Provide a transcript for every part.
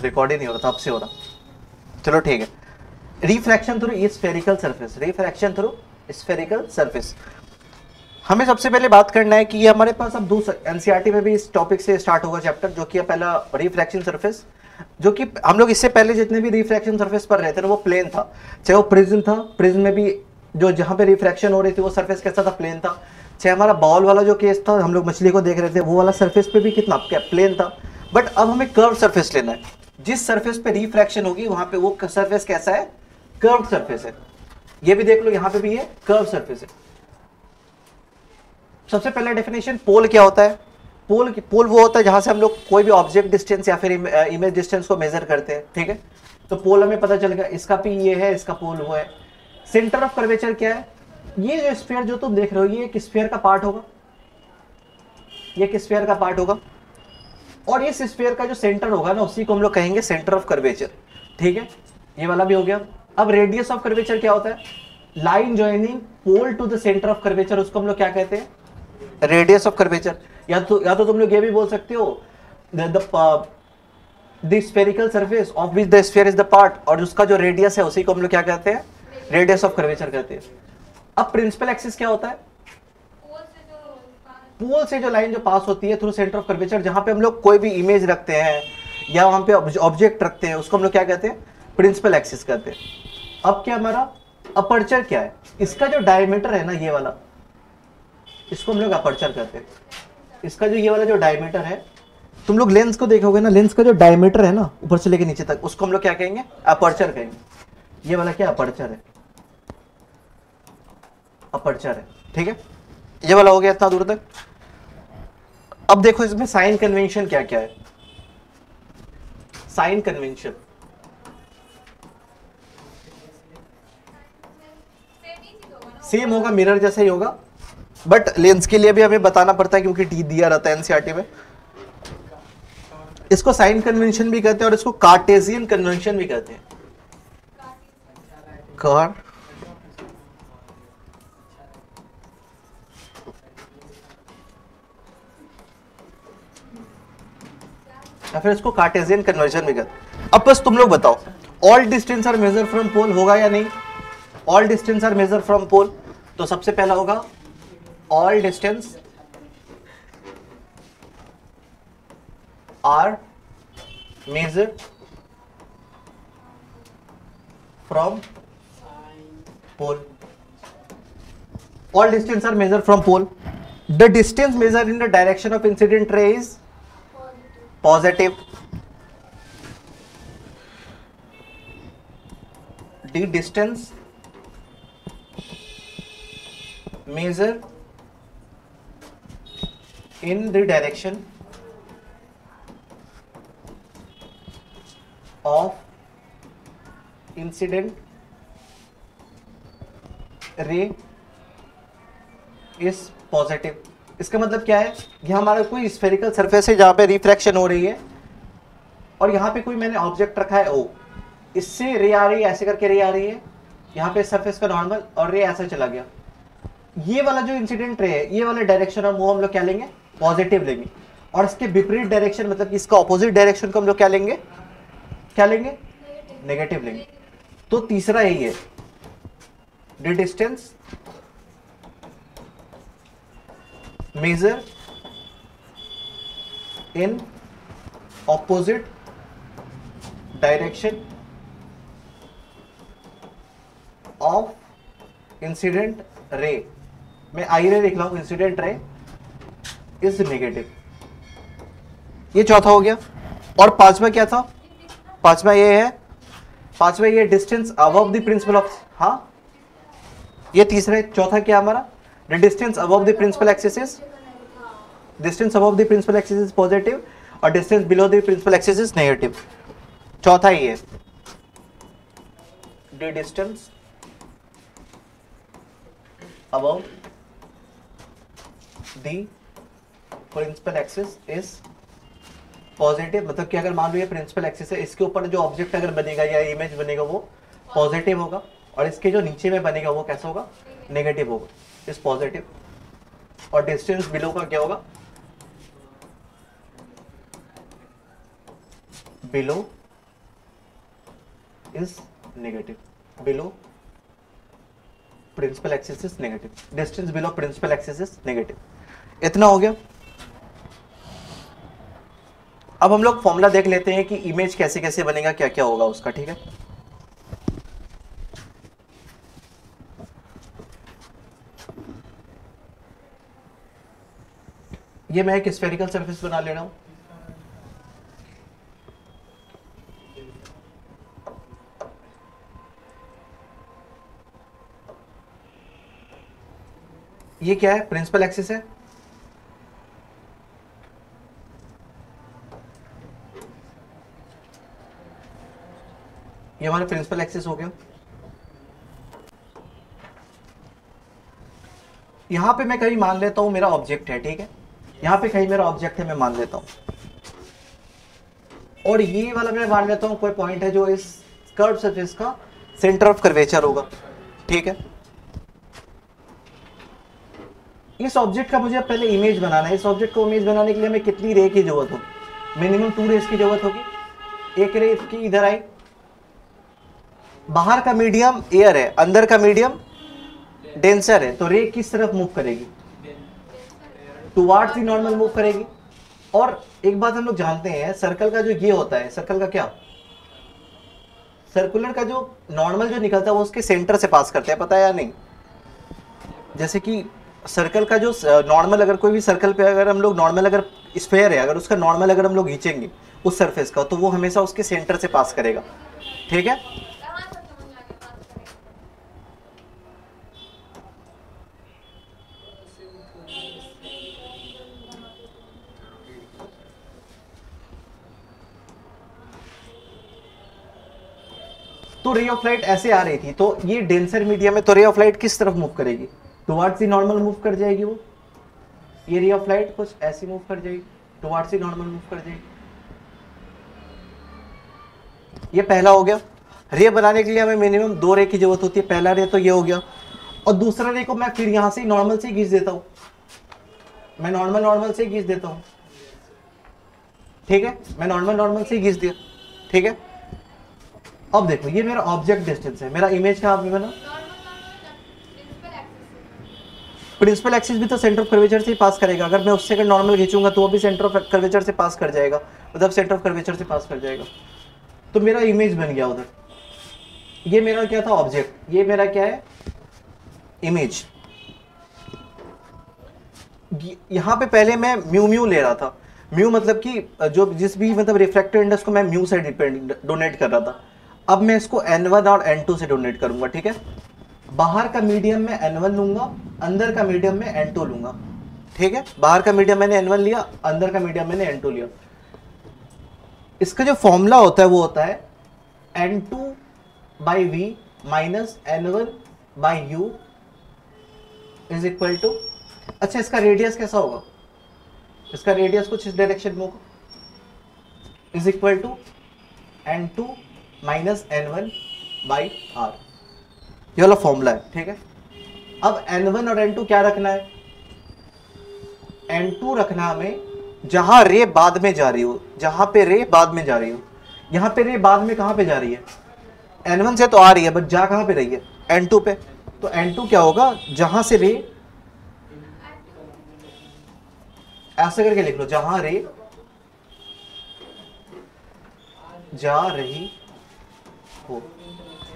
Record ही नहीं हो रहा था, अब से हो रहा। चलो ठीक है। Refraction through spherical surface, refraction through spherical surface. हमें सबसे पहले बात करना है कि ये हमारे पास अब दूसरा एनसीईआरटी में भी इस टॉपिक से स्टार्ट होगा चैप्टर, जो कि पहला रिफ्रैक्शन सरफेस, जो कि हम लोग इससे पहले जितने भी रिफ्रैक्शन सरफेस पर रहते थे वो प्लेन था। चाहे वो प्रिज्म था, प्रिज्म में भी जो जहां पे रिफ्रैक्शन हो रही थी वो सरफेस कैसा था, प्लेन था। चाहे हमारा बॉल वाला जो केस था, हम लोग मछली को देख रहे थे, वो वाला सरफेस पे भी कितना क्या प्लेन था। बट अब हमें कर्व सरफेस लेना है। जिस सरफेस पे रिफ्रैक्शन होगी वहां पे वो सरफेस कैसा है, कर्व सरफेस है। ये भी देख लो, यहां पे भी ये कर्व सरफेस है। सबसे पहला डेफिनेशन, पोल क्या होता है? पोल वो होता है जहां से हम लोग कोई भी ऑब्जेक्ट डिस्टेंस या फिर इमेज डिस्टेंस को मेजर करते हैं, ठीक है। तो पोल हमें पता चल गया, इसका पी ये है, इसका पोल वो है। सेंटर ऑफ कर्वेचर क्या है? ये जो स्फीयर जो तुम देख रहे हो, ये एक स्फीयर का पार्ट होगा, ये एक स्फीयर का पार्ट होगा, और इस स्फीयर का जो सेंटर होगा ना, उसी को हम लोग कहेंगे सेंटर ऑफ कर्वेचर, ठीक है। ये वाला भी हो गया। अब रेडियस ऑफ कर्वेचर क्या होता है? Line joining pole to the centre of curvature, उसको हम लोग क्या कहते हैं? Radius of curvature. या तो तुम लोग ये भी बोल सकते हो the spherical surface of which the sphere is the part, और उसका जो रेडियस है उसी को हम लोग क्या कहते हैं? रेडियस ऑफ कर्वेचर कहते हैं। अब प्रिंसिपल एक्सिस क्या होता है? पोल से जो लाइन जो पास होती है थ्रू सेंटर ऑफ कर्वेचर, जहां पे हम लोग कोई भी इमेज रखते हैं या वहां पे ऑब्जेक्ट रखते हैं, उसको हम लोग क्या कहते हैं? प्रिंसिपल एक्सिस कहते हैं। अब क्या हमारा अपर्चर क्या है? इसका जो डायमीटर है ना, ये वाला, इसको हम लोग अपर्चर कहते हैं। इसका जो ये वाला जो डायमीटर है, तुम लोग लेंस को देखोगे ना, लेंस का जो डायमीटर है ना ऊपर से लेके नीचे तक, उसको हम लोग क्या कहेंगे? अपर्चर कहेंगे। ये वाला क्या अपर्चर है? अपर्चर है, ठीक है। ये वाला हो गया इतना दूर तक। अब देखो इसमें साइन कन्वेंशन क्या क्या है। साइन कन्वेंशन सेम होगा, मिरर जैसा ही होगा, बट लेंस के लिए भी हमें बताना पड़ता है क्योंकि टी दिया रहता है एनसीईआरटी में। इसको साइन कन्वेंशन भी कहते हैं और इसको कार्टेशियन कन्वेंशन भी कहते हैं। कार या फिर इसको कार्टेशियन कन्वर्जन भी कहते हैं। अब बस तुम लोग बताओ, all distance are measure from pole होगा या नहीं? All distance are measure from pole, तो सबसे पहला होगा all distance are measure from pole. All distance are measure from pole. The distance measure in the direction of incident ray is positive. The distance measured in the direction of incident ray is positive. इसका मतलब क्या है? यह हमारा कोई spherical surface है जहां पे रिफ्रैक्शन हो रही है, और यहां पे कोई मैंने ऑब्जेक्ट रखा है ओ, इससे रे आ रही है, ऐसे करके रे आ रही है, यहां पे सरफेस का नॉर्मल, और रे ऐसा चला गया। ये वाला जो इंसिडेंट रे है, ये वाला डायरेक्शन हम लोग क्या लेंगे? पॉजिटिव लेंगे। और इसके विपरीत डायरेक्शन, मतलब कि इसका ऑपोजिट डायरेक्शन को हम लोग क्या लेंगे? क्या लेंगे? नेगेटिव लेंगे। तो तीसरा यही है, the distance measure in opposite direction of incident ray, मैं आई रे लिख रहा हूं, इंसिडेंट रे इज नेगेटिव। ये चौथा हो गया। और पांचवा क्या था? पांचवा ये है, पांचवा ये distance above the principle of, हाँ ये तीसरा है। चौथा क्या हमारा? The distance above the principal axis is, distance above the principal axis is positive और distance below the principal axis is negative। चौथा ही है, the distance above the principal axis is positive, मतलब कि अगर मान लो ये प्रिंसिपल एक्सिस है, इसके ऊपर जो ऑब्जेक्ट अगर बनेगा या इमेज बनेगा वो पॉजिटिव होगा, और इसके जो नीचे में बनेगा वो कैसा होगा? नेगेटिव होगा। इस पॉजिटिव, और डिस्टेंस बिलो का क्या होगा? Below is negative, below principal axis is negative, distance below principal axis is negative. इतना हो गया। अब हम लोग फॉर्मूला देख लेते हैं कि इमेज कैसे कैसे बनेगा, क्या क्या होगा उसका, ठीक है। ये मैं एक स्फेरिकल सरफेस बना ले रहा हूं। ये क्या है, प्रिंसिपल एक्सिस है। ये हमारा प्रिंसिपल एक्सिस हो गया। यहां पे मैं कहीं मान लेता हूं मेरा ऑब्जेक्ट है, ठीक है। यहां पे कहीं मेरा ऑब्जेक्ट है, मैं मान लेता हूं। और ये वाला मैं मान लेता हूं कोई पॉइंट है जो इस कर्व सरफेस का सेंटर ऑफ कर्वेचर होगा, ठीक है। इस ऑब्जेक्ट का मुझे पहले इमेज बनाना है। इस ऑब्जेक्ट को इमेज बनाने के लिए हमें कितनी रे की जरूरत होगी? मिनिमम 2 रेज की जरूरत होगी। एक रे इसकी इधर आई, बाहर का मीडियम एयर है, अंदर का मीडियम डेंसर है, तो रे किस तरफ मूव करेगी? टुवार्ड्स द नॉर्मल मूव करेगी। और एक बात हम लोग जानते हैं, सर्कल का जो ये होता है, सर्कल का क्या, सर्कुलर का जो नॉर्मल जो निकलता है वो उसके सेंटर से पास करते हैं, पता है या नहीं? जैसे कि सर्कल का जो नॉर्मल, अगर कोई भी सर्कल पे अगर हम लोग नॉर्मल, अगर स्फेयर है, अगर उसका नॉर्मल अगर हम लोग खींचेंगे उस सरफेस का, तो वो हमेशा उसके सेंटर से पास करेगा, ठीक है। तो रे ऑफ लाइट ऐसे आ रही थी, तो ये डेंसर मीडियम है, तो रे ऑफ लाइट किस तरफ मूव करेगी? टुवार्ड्स द नॉर्मल मूव कर जाएगी वो। ये रे ऑफ लाइट कुछ ऐसी मूव कर जाएगी, टुवार्ड्स द नॉर्मल मूव कर जाएगी। ये पहला हो गया। रे बनाने के लिए हमें मिनिमम 2 रे की जरूरत होती है। पहला रे तो ये हो गया, और दूसरा रे को मैं फिर यहां से नॉर्मल से खींच देता हूं। मैं नॉर्मल से खींच देता हूं, ठीक है। मैं नॉर्मल से खींच दिया, ठीक है। अब देखो, ये मेरा ऑब्जेक्ट डिस्टेंस है, मेरा इमेज कहां पे बना? प्रिंसिपल एक्सिस भी तो सेंटर ऑफ कर्वेचर से ही पास करेगा। अगर मैं उससे अगर नॉर्मल खींचूंगा तो वो भी सेंटर ऑफ कर्वेचर से पास कर जाएगा, मतलब सेंटर ऑफ कर्वेचर से पास कर जाएगा। तो मेरा इमेज बन गया उधर। ये मेरा क्या था? ऑब्जेक्ट। ये मेरा क्या है? इमेज। यहां पे पहले मैं म्यू ले रहा था। म्यू मतलब कि जो जिस भी मतलब रिफ्रैक्टिव इंडेक्स को मैं म्यू से डोनेट कर रहा था। अब मैं इसको n1 और n2 से डोनेट करूंगा, ठीक है। बाहर का मीडियम में n1 लूंगा, अंदर का मीडियम में n2 लूंगा, ठीक है। बाहर का मीडियम मैंने n1 लिया, अंदर का मीडियम मैंने n2 लिया। इसका जो फॉर्मूला होता है वो होता है n2/v minus n1/u is equal to, अच्छा इसका रेडियस कैसा होगा? इसका रेडियस कुछ इस डायरेक्शन में होगा, is equal to n2 minus n1/r। ये वाला फॉर्मूला है, ठीक है। अब n1 और n2 क्या रखना है? n2 रखना हमें जहां रे बाद में जा रही हो, जहां पे रे बाद में जा रही हो। यहां पे रे बाद में कहां पे जा रही है? n1 से तो आ रही है, बट जा कहां पे रही है? n2 पे। तो n2 क्या होगा? जहां से रे, ऐसे करके लिख लो, जहां रे जा रही हो।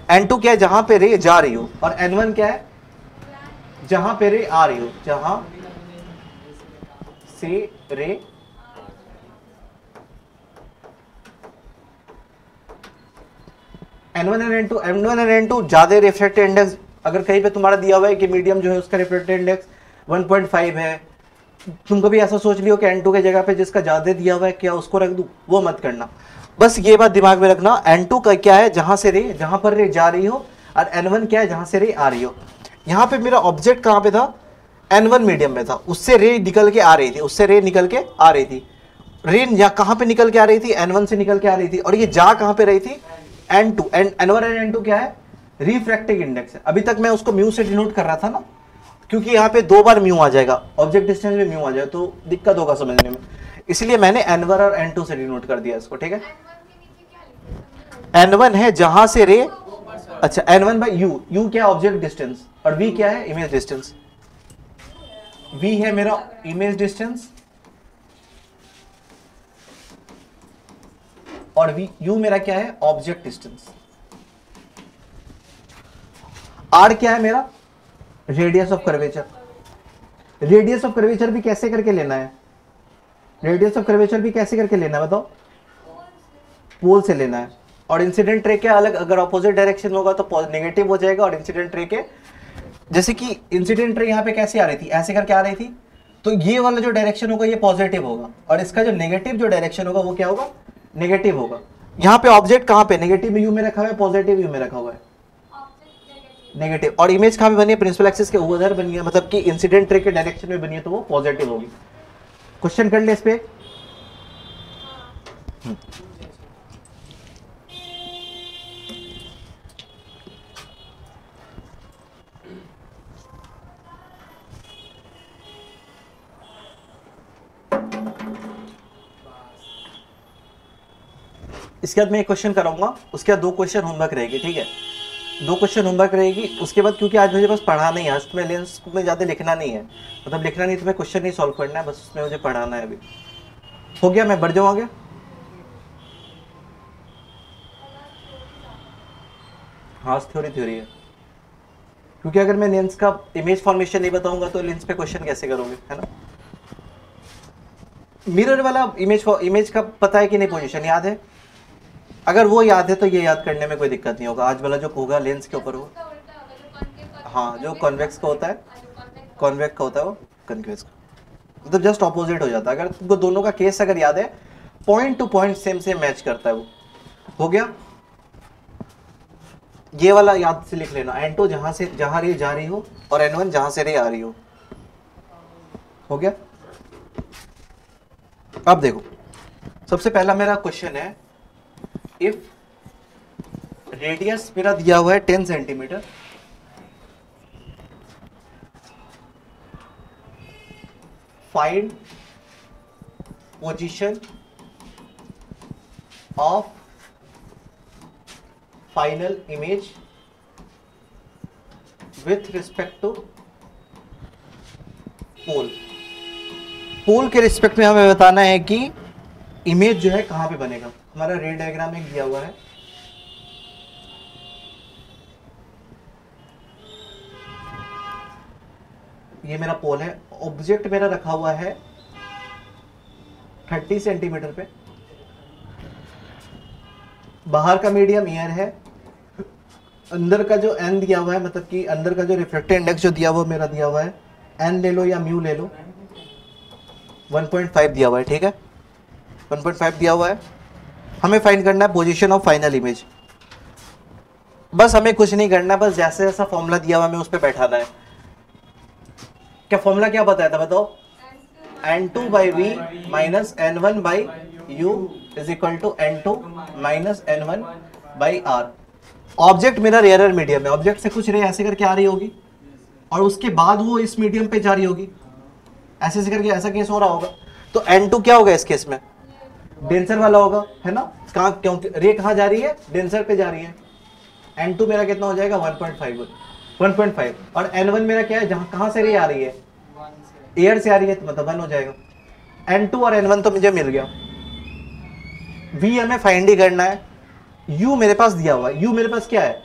n2 क्या है? जहां पे रे जा रही हो। और n1 क्या है? जहां पे रे आ रही हो, जहां से रे n1 और n2 ज्यादा रिफ्रैक्टिव इंडेक्स, अगर कहीं पे तुम्हारा दिया हुआ है कि मीडियम जो है उसका रिफ्रैक्टिव इंडेक्स 1.5 है, तुम कभी ऐसा सोच लियो कि n2 के जगह पे जिसका ज्यादा दिया हुआ है क्या उसको रख दूं, वो मत करना। बस ये बात दिमाग में रखना, n2 का क्या है? जहां से रे, जहां पर रे जा रही हो, और n1 क्या है? जहां से रे आ रही हो। यहां पे मेरा ऑब्जेक्ट कहां पे था? n1 मीडियम में था, उससे रे निकल के आ रही थी, उससे रे निकल के आ रही थी। रे या कहां पे निकल के आ रही थी? n1 से निकल के आ रही थी। और ये जा कहां पे रही थी? n2। n1 और n2 क्या है? रिफ्रैक्टिव इंडेक्स है। अभी तक मैं उसको म्यू से डिनोट कर रहा था ना, क्योंकि यहाँ पे 2 बार म्यू आ जाएगा, ऑब्जेक्ट डिस्टेंस में म्यू आ जाए तो दिक्कत होगा समझने में, इसलिए मैंने n1 और n2 से डिनोट कर दिया इसको, ठीक है। n1 है जहां से रे, अच्छा n1 बाई यू, यू क्या ऑब्जेक्ट डिस्टेंस और v क्या है इमेज डिस्टेंस, v है मेरा इमेज डिस्टेंस और v u मेरा क्या है ऑब्जेक्ट डिस्टेंस, r क्या है मेरा radius of curvature. Radius of curvature भी कैसे करके लेना है, रेडियस ऑफ कर्वेचर भी कैसे करके लेना है बताओ, पोल से लेना है। और इंसिडेंट रे के अलग, अगर ऑपोजिट डायरेक्शन होगा तो नेगेटिव हो जाएगा, और इंसिडेंट रे के जैसे कि इंसिडेंट रे यहाँ पे कैसे आ रही थी, ऐसे करके आ रही थी, तो ये वाला जो डायरेक्शन होगा ये पॉजिटिव होगा, और इसका जो नेगेटिव जो डायरेक्शन होगा वो क्या होगा नेगेटिव होगा। यहाँ पे ऑब्जेक्ट कहाँ पे नेगेटिव में यू में रखा हुआ है, पॉजिटिव यू में रखा हुआ है नेगेटिव, और इमेज कहाँ पे बनी है प्रिंसिपल एक्सिस के उधर बनी है, मतलब कि इंसिडेंट रे के डायरेक्शन में बनी है तो वो पॉजिटिव होगी। क्वेश्चन कर ले इस पे। इसके बाद मैं एक क्वेश्चन कराऊंगा, उसके बाद 2 क्वेश्चन होमवर्क रहेगी, ठीक है 2 क्वेश्चन होमवर्क रहेगी। उसके बाद क्योंकि आज मुझे बस पढ़ाना ही है, आज तो मैं लेंस में ज़्यादा लिखना नहीं है, मतलब लिखना नहीं तो मैं क्वेश्चन नहीं सॉल्व करना है, बस उसमें मुझे पढ़ाना है। अभी हो गया, मैं बढ़ जाऊँ आगे। हाँ थ्योरी है, क्योंकि अगर मैं लेंस का इमेज फॉर्मेशन नहीं बताऊंगा तो लेंस पे क्वेश्चन कैसे करोगे, है ना। मिरर वाला इमेज का पता है कि नहीं, पोजीशन याद है, अगर वो याद है तो ये याद करने में कोई दिक्कत नहीं होगा। आज वाला जो होगा लेंस के ऊपर हो, हाँ जो कॉन्वेक्स का होता है, कॉन्वेक्स का होता है वो कॉन्वेक्स का, मतलब जस्ट ऑपोजिट हो जाता है। अगर तुमको दोनों का केस अगर याद है, point two point same match करता है वो। हो गया, ये वाला याद से लिख लेना, n2 जहां रे जा रही हो और n1 जहां से रे आ रही हो गया। अब देखो सबसे पहला मेरा क्वेश्चन है, इफ रेडियस मेरा दिया हुआ है 10 centimetre, find position of final image with respect to pole. Pole के रिस्पेक्ट में हमें बताना है कि इमेज जो है कहां पे बनेगा। हमारा रे डायग्राम एक दिया हुआ है, ये मेरा पोल है, ऑब्जेक्ट मेरा रखा हुआ है 30 सेंटीमीटर पे, बाहर का मीडियम एयर है, अंदर का जो n दिया हुआ है, मतलब कि अंदर का जो रिफ्रैक्टिव इंडेक्स जो दिया हुआ मेरा दिया हुआ है, n ले लो या म्यू ले लो, 1.5 दिया हुआ है, ठीक है 1.5 दिया हुआ है। हमें फाइंड करना है पोजीशन ऑफ फाइनल इमेज, बस हमें कुछ नहीं करना है, बस जैसे जैसा फॉर्मूला दिया हुआ हमें उस पर बैठाना है। क्या फॉर्मूला क्या बताया था बताओ, n2 by v minus n1 by u is equal to n2 minus n1 by r. Object मेरा रेयर मीडियम है, ऑब्जेक्ट से कुछ रे ऐसे करके आ रही होगी और उसके बाद वो इस मीडियम पे जा रही होगी, ऐसे से करके ऐसा केस हो रहा होगा, तो n2 क्या होगा इस केस में डेंसर वाला होगा, है ना। कहां, क्योंकि रे कहां जा रही है डेंसर पे जा रही है, n2 मेरा कितना हो जाएगा 1.5 और n1 मेरा क्या है, जहां कहां से रे आ रही है एयर से आ रही है, तो मतलब 1 हो जाएगा। n2 और n1 तो मुझे मिल गया, v हमें फाइंड ही करना है। u मेरे पास दिया हुआ है, u मेरे पास क्या है,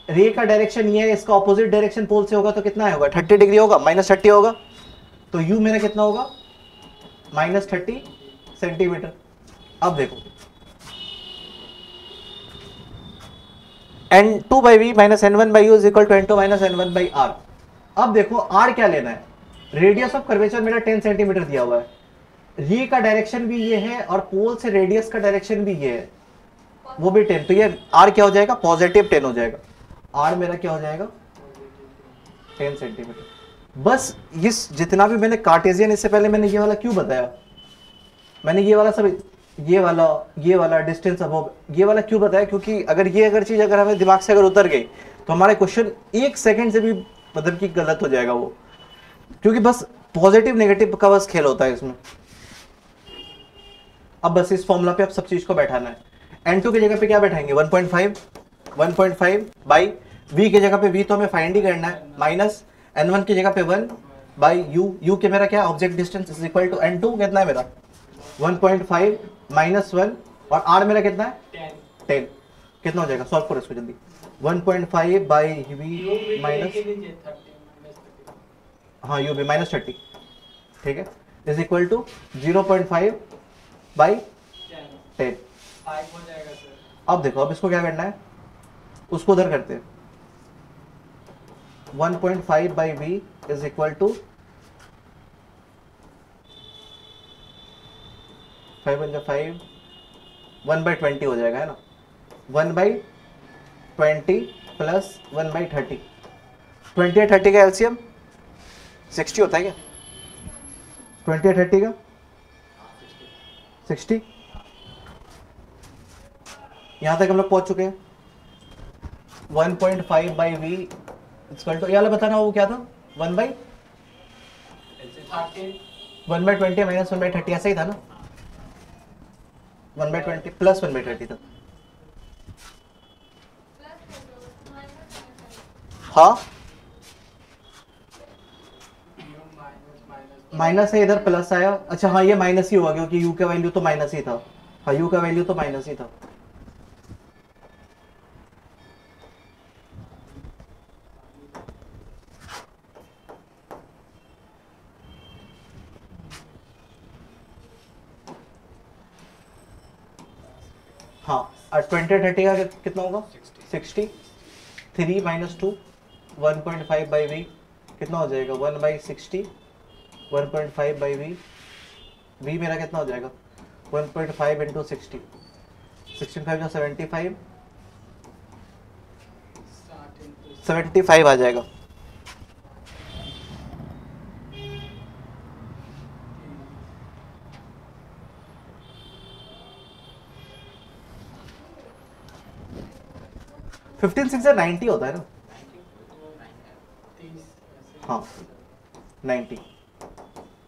रे का डायरेक्शन ये है, इसका ऑपोजिट डायरेक्शन पोल से होगा तो कितना होगा 30 डिग्री होगा, -30 होगा, तो u मेरा कितना होगा -30 सेंटीमीटर। अब देखो n2 by v minus n1 by u is equal to n2 minus n1 by r। अब देखो r क्या लेना है, रेडियस ऑफ कर्वेचर मेरा 10 सेंटीमीटर दिया हुआ है, रे का डायरेक्शन भी ये है और पोल से रेडियस का डायरेक्शन भी ये है, वो भी 10, तो ये r क्या हो जाएगा पॉजिटिव 10 हो जाएगा, r मेरा क्या हो जाएगा 10 सेंटीमीटर। बस इस जितना भी मैंने कार्टेशियन, इससे पहले मैंने ये वाला क्यों बताया, मैंने ये वाला सब ये वाला डिस्टेंस अबव ये वाला क्यों बताया, क्योंकि अगर चीज अगर हमें दिमाग से अगर उतर गई तो हमारे क्वेश्चन 1 सेकंड से भी मतलब कि गलत हो जाएगा वो, क्योंकि बस पॉजिटिव नेगेटिव का बस खेल होता है इसमें। अब बस इस फॉर्मूला पे अब सब चीज को बैठाना है। N2 की जगह पे क्या बैठाएंगे 1.5, 1.5 बाई V की जगह पे V तो हमें फाइंड ही करना है, माइनस N1 की जगह पे 1 बाई U, U के मेरा क्या object distance is equal to N2 कितना है मेरा 1.5 माइनस 1 और R मेरा कितना है 10, कितना हो जाएगा, सॉल्व करो इसको जल्दी, 1.5 बाई V माइनस, हाँ U भी माइनस 30, ठीक है, इज इक्वल टू 0.5 बाई 10। अब देखो, अब इसको क्या करना है, उसको उधर करते हैं, 1.5 by v is equal to 5 1/20 हो जाएगा, है ना, 1/20 प्लस 1/30, 20 या 30 का एलसीएम 60 होता है क्या, 20 या 30 का 60, यहां तक हम लोग पहुंच चुके हैं। 1.5 बाई वी इक्वल टू, ये वाला बताना वो क्या था, 1/20 माइनस 1/30, ऐसा ही था ना, 1/20 प्लस 1/30 था, हाँ माइनस है इधर, प्लस आया, अच्छा हाँ ये माइनस ही हुआ क्योंकि u का वैल्यू तो माइनस ही था, हाँ u का वैल्यू तो माइनस ही था। हाँ और 20/30 का कितना होगा 60, 3 माइनस 2 1.5 बाई वी कितना हो जाएगा 1/60, 1.5 बाई वी, वी मेरा कितना हो जाएगा 1.5 इंटू 60, 65 का 75, 75 आ जाएगा। फिफ्टीन सिक्स 90 होता है ना, हाँ 90,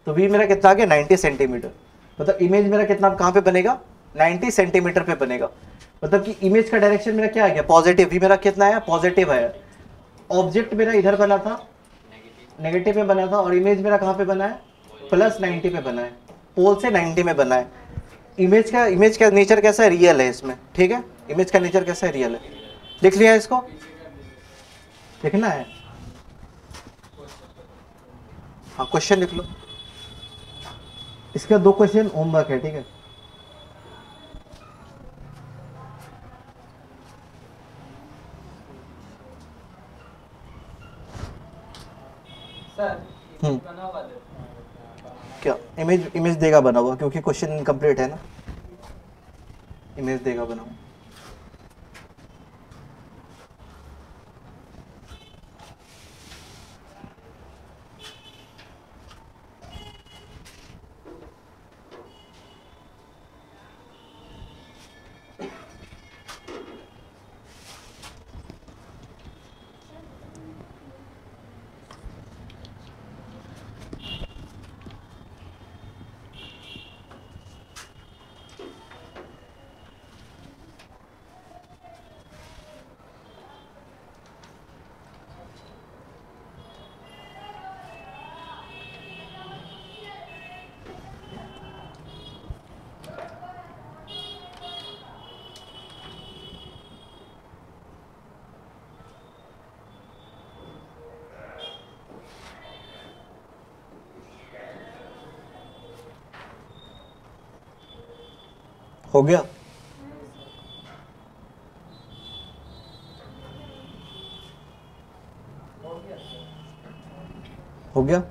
तो वी मेरा कितना आ गया 90 सेंटीमीटर, मतलब इमेज मेरा कितना कहाँ पे बनेगा 90 सेंटीमीटर पे बनेगा, मतलब कि इमेज का डायरेक्शन मेरा क्या आ गया पॉजिटिव, वी मेरा कितना आया पॉजिटिव आया, ऑब्जेक्ट मेरा इधर बना था नेगेटिव में बना था और इमेज मेरा कहाँ पे बना है प्लस 90 पे बना है, पोल से 90 में बना है। इमेज का नेचर कैसा है रियल है इसमें, ठीक है, इमेज का नेचर कैसा है रियल है, लिख लिया इसको, लिखना है, हाँ क्वेश्चन लिख लो, इसका 2 क्वेश्चन होमवर्क है, ठीक है। क्या इमेज, इमेज देगा बना हुआ क्योंकि क्वेश्चन इनकम्प्लीट है ना, इमेज देगा बना हुआ। हो गया, हो गया,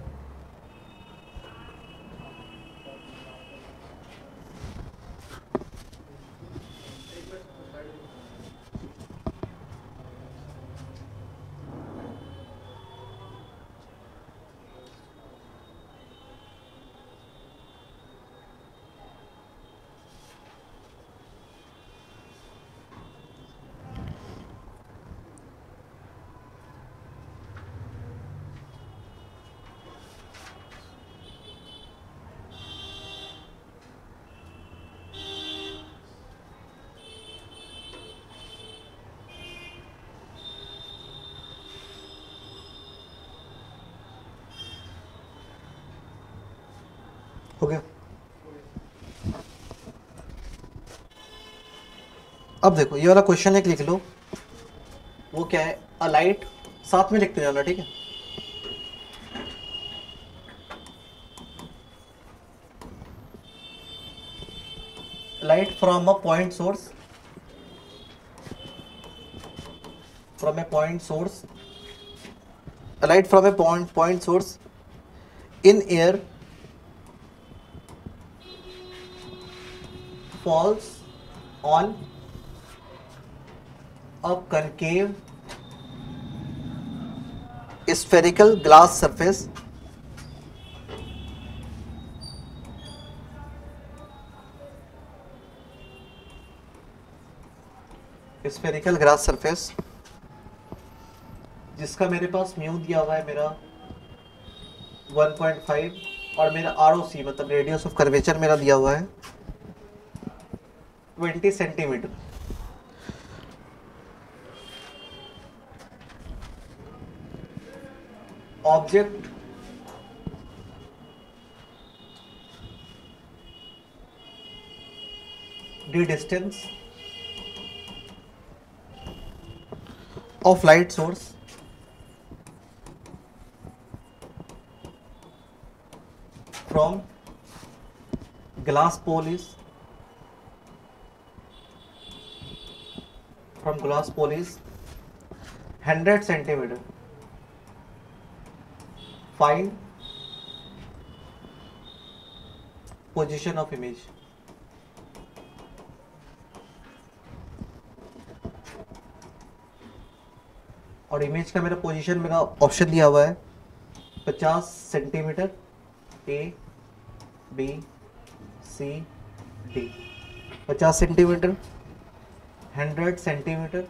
अब देखो ये वाला क्वेश्चन एक लिख लो, वो क्या है, अ लाइट, साथ में लिखते जाना, ठीक है। Light from a point source, from a point source, a light from a point source in air falls on a concave spherical glass surface जिसका मेरे पास म्यू दिया हुआ है मेरा 1.5 और मेरा ROC मतलब रेडियस ऑफ कर्वेचर मेरा दिया हुआ है 20 centimetre. Object the distance of light source from glass pole is 100 centimeter. Find position of image. और इमेज का मेरा पोजीशन मेरा ऑप्शन दिया हुआ है 50 centimetre, A B C D, 50 centimetre, 100 centimetre,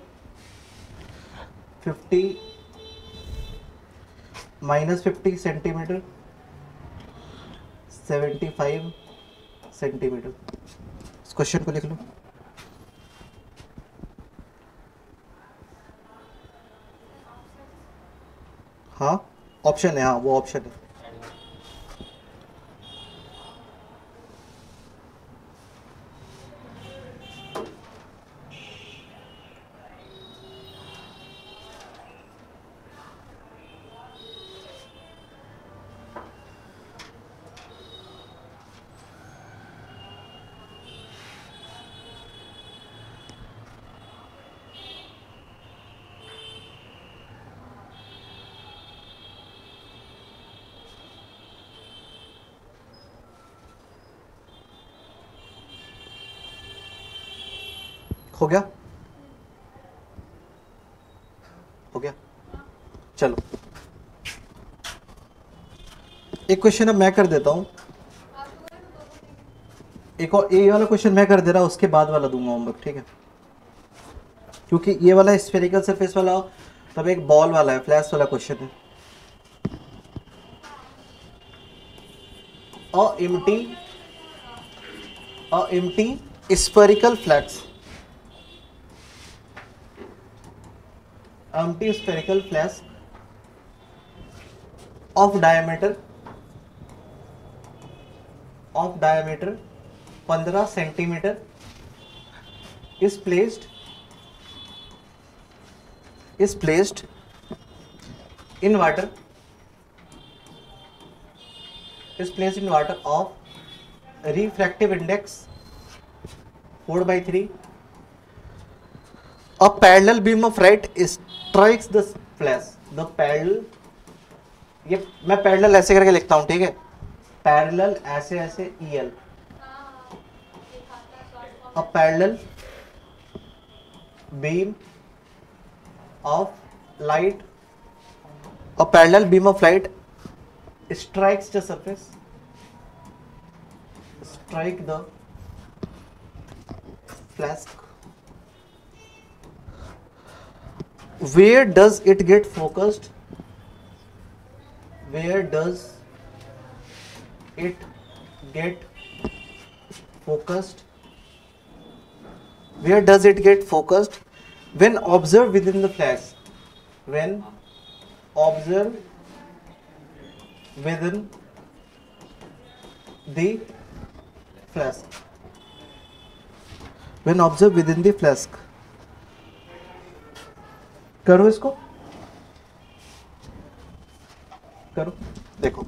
50 -50 centimetre, 75 centimetre. इस क्वेश्चन को लिख लो। हाँ ऑप्शन है, हाँ वो ऑप्शन है। हो गया, हो गया। चलो एक क्वेश्चन अब मैं कर देता हूं, एक और ये वाला क्वेश्चन मैं कर दे रहा हूं, उसके बाद वाला दूंगा होमवर्क, ठीक है। क्योंकि ये वाला स्फेरिकल सरफेस वाला तब एक बॉल वाला है, फ्लैश वाला क्वेश्चन है। A empty spherical flask, empty spherical flask of diameter 15 centimetre is placed in water of refractive index 4/3. A parallel beam of light strikes the flash. The parallel, ये मैं parallel ऐसे करके लिखता हूँ, ठीक है, पैरेलल ऐसे ऐसे EL, a parallel beam of light, a parallel beam of light strikes the surface, strike the flash. Where does it get focused? Where does it get focused? Where does it get focused? When observed within the flash. When observed within the flash. When observe with in the flask. करो इसको, करो, देखो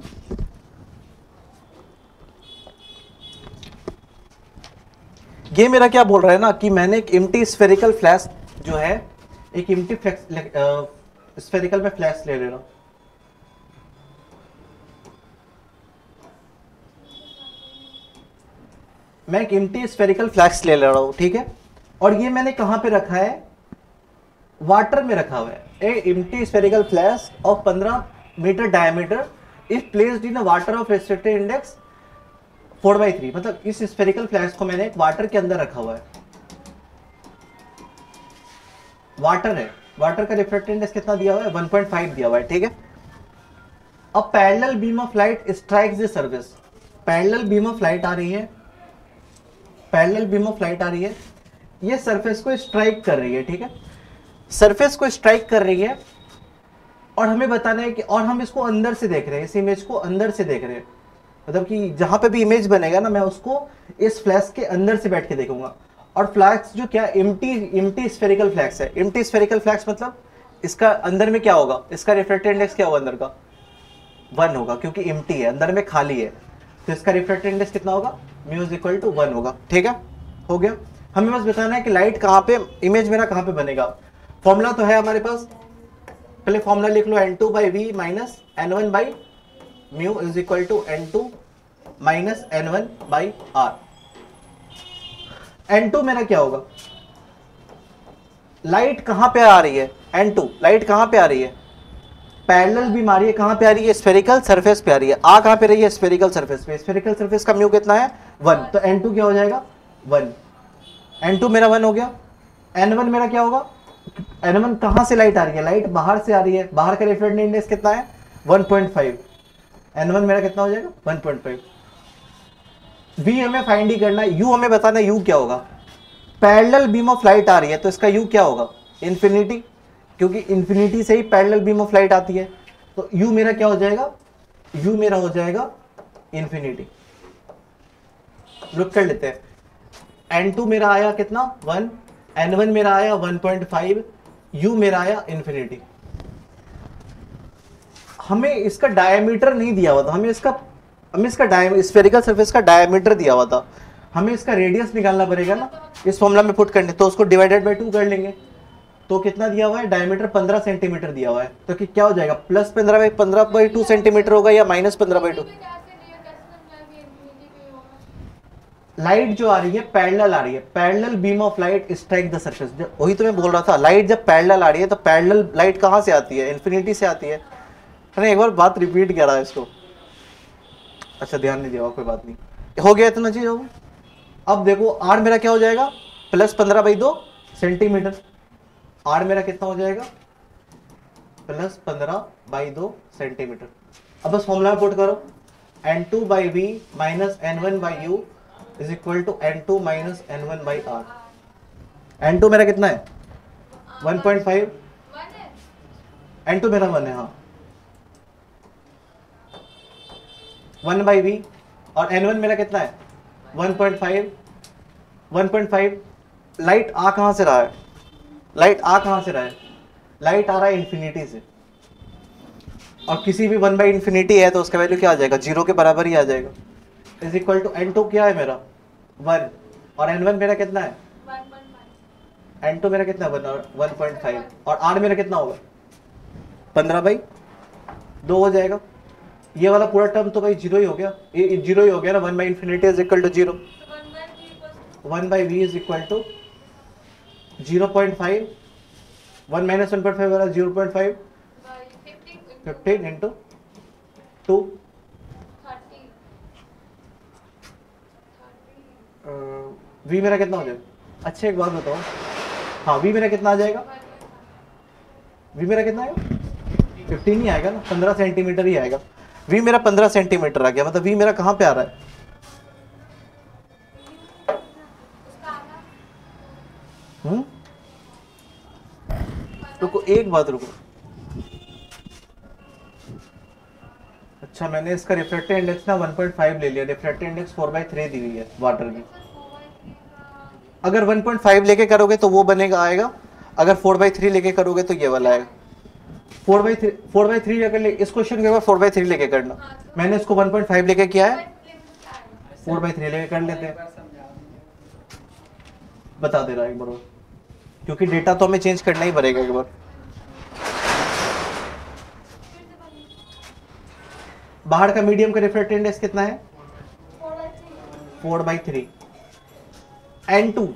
ये मेरा क्या बोल रहा है ना कि मैंने एक एम्प्टी स्फेरिकल फ्लास्क जो है, एक एम्प्टी स्फेरिकल में फ्लास्क ले रहा हूं। मैं एक एम्प्टी स्फेरिकल फ्लास्क ले रहा हूं, ठीक है, और ये मैंने कहां पे रखा है, वाटर में रखा हुआ है। A empty spherical flask of 15 metre diameter is placed in a water of refractive index 4/3। मतलब इस स्फेरिकल फ्लास्क को मैंने एक वाटर के अंदर रखा हुआ है, वाटर है, वाटर का रिफ्रैक्टिव इंडेक्स कितना दिया हुआ है, 1.5 दिया हुआ है, ठीक है। अब parallel beam of light strikes the surface, parallel beam of light आ रही है, पैरेलल बीम ऑफ लाइट आ रही है, ये सरफेस को स्ट्राइक कर रही है, ठीक है, सरफेस को स्ट्राइक कर रही है, और हमें बताना है कि, और हम इसको अंदर से देख रहे हैं, इस इमेज को अंदर से देख रहे हैं, मतलब कि जहां पे भी इमेज बनेगा ना मैं उसको इस फ्लैश के अंदर से बैठ के देखूंगा। और फ्लैक्स जो क्या एम्प्टी स्फेरिकल फ्लैक्स है, एम्प्टी स्फेरिकल फ्लैक्स मतलब इसका अंदर में क्या होगा, इसका रिफ्रैक्टिव इंडेक्स क्या होगा अंदर का, 1 होगा, क्योंकि एम्प्टी है, अंदर में खाली है, तो इसका रिफ्रैक्टिव इंडेक्स कितना होगा, म्यू इज इक्वल टू 1 होगा, ठीक है, हो गया। हमें बस बताना है कि लाइट कहाँ पे, इमेज मेरा कहाँ पे बनेगा। फॉर्मूला तो है हमारे पास, पहले फॉर्मूला लिख लो, n2 by v minus n1 by mu is equal to n2 minus n1 by r। n2 मेरा क्या होगा, लाइट कहां पे आ रही है, n2 लाइट कहां पे आ रही है, पैरेलल बीम आ रही है, कहां पे आ रही है, स्फेरिकल सरफेस पे आ रही है, आ कहां पे रही है, स्फेरिकल सरफेस पे, स्फेरिकल सरफेस का म्यू कितना है, 1, तो n2 क्या हो जाएगा, 1, n2 मेरा 1 हो गया। n1 मेरा क्या होगा, n1 कहां से लाइट आ रही है, लाइट बाहर से आ रही है, बाहर का रिफ्रैक्टिव इंडेक्स कितना है, 1.5, n1 मेरा कितना हो जाएगा, 1.5। v हमें फाइंड ही करना है, u हमें बताना है u क्या होगा, पैरेलल बीम ऑफ लाइट आ रही है तो इसका u क्या होगा, इन्फिनिटी, क्योंकि इन्फिनिटी से ही पैरेलल बीम ऑफ लाइट आती है, तो u मेरा क्या हो जाएगा, u मेरा हो जाएगा इन्फिनिटी। लुक कर लेते हैं, n2 मेरा आया कितना, 1, n1 मेरा आया 1.5, u मेरा आया इन्फिनिटी। हमें इसका डायमीटर नहीं दिया हुआ था, हमें इसका स्फेरिकल सरफेस का डायमीटर दिया हुआ था, हमें इसका रेडियस निकालना पड़ेगा ना इस फॉर्मूला में पुट करने, तो उसको डिवाइडेड बाय 2 कर लेंगे, तो कितना दिया हुआ है, डायमीटर 15 सेंटीमीटर दिया हुआ है, तो कि क्या हो जाएगा, प्लस 15/2 सेंटीमीटर होगा या माइनस 15/2। लाइट जो आ रही है पैरेलल आ रही है, parallel beam of light strike the surface, वही तो मैं बोल रहा था, लाइट जब पैरेलल आ रही है तो पैरेलल लाइट कहां से आती है, इन्फिनिटी से आती है। मैंने एक बार बात रिपीट किया रहा इसको, अच्छा ध्यान नहीं दिया, कोई बात नहीं, हो गया इतना चीज हो। अब देखो आर मेरा क्या हो जाएगा, प्लस 15/2 सेंटीमीटर, आर मेरा कितना हो जाएगा, प्लस 15/2 सेंटीमीटर। अब बस फॉर्मूला में पुट करो, n2 by v minus n1 by u is equal to n2 minus n1 by r. n2 मेरा कितना है, 1.5, n2 मेरा 1 है, हाँ, 1 बाई वी, और n1 मेरा कितना है, 1.5, लाइट आ कहां से रहा है, लाइट आ कहां से रहा है, लाइट आ रहा है इन्फिनिटी से, और किसी भी 1/∞ है तो उसका वैल्यू क्या आ जाएगा, 0 के बराबर ही आ जाएगा, इज इक्वल टू n2 क्या है मेरा 1, और n1 मेरा कितना है 1.5, n2 मेरा कितना है 1.5, और r मेरा कितना होगा 15/2 हो जाएगा। ये वाला पूरा टर्म तो भाई 0 ही हो गया, ये 0 ही हो गया ना, 1/∞ is equal to 0, 1/v is equal to 0.5, 1 minus 1.5 वाला 0.5, 15 इंटू 2, v मेरा कितना हो जाएगा, अच्छा एक बात बताओ, हाँ v मेरा कितना आ जाएगा, v मेरा कितना आएगा 15 ही आएगा ना, 15 सेंटीमीटर ही आएगा, v मेरा 15 सेंटीमीटर आ गया, मतलब v मेरा कहाँ पे आ रहा है, रुको एक बात रुको, अच्छा मैंने इसका रिफ्रैक्टिव इंडेक्स ना 1.5 ले लिया, रिफ्रैक्टिव इंडेक्स 4/3 दी हुई है वाटर की, अगर 1.5 लेके करोगे तो वो बनेगा आएगा, अगर 4/3 लेके करोगे तो ये वाला आएगा। 4/3 लेकर इस क्वेश्चन के बाद 4/3 लेके करना। मैंने इसको 1.5 लेके किया है, 4/3 लेके कर लेते हैं। बता दे रहा है एक बार, क्योंकि डेटा तो हमें चेंज करना ही पड़ेगा एक बार। बाहर का मीडियम का रिफ्रैक्टिव इंडेक्स कितना है? 4/3। N2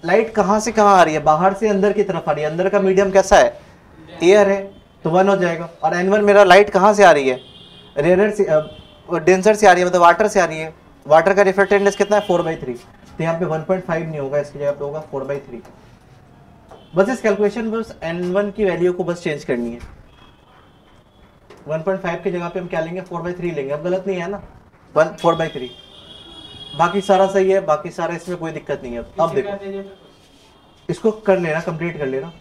लाइट कहां से कहां आ रही है? बाहर से अंदर की तरफ आ रही है। अंदर का मीडियम कैसा है? एयर है, तो 1 हो जाएगा। और N1 मेरा लाइट कहां से आ रही है? रेयर से, डेंसर से आ रही है, मतलब वाटर से आ रही है। वाटर का रिफ्रैक्टिव इंडेक्स कितना है? 4/3। तो यहाँ पे 1.5 नहीं होगा, इसकी जगह पे होगा 4/3। बस इस कैलकुलेशन बस N1 की वैल्यू को बस चेंज करनी है। 1.5 की जगह पे हम क्या लेंगे? 4/3 लेंगे। अब गलत नहीं है ना, 4/3। बाकी सारा सही है, बाकी सारा इसमें कोई दिक्कत नहीं है। अब देखो इसको कर लेना, कंप्लीट कर लेना।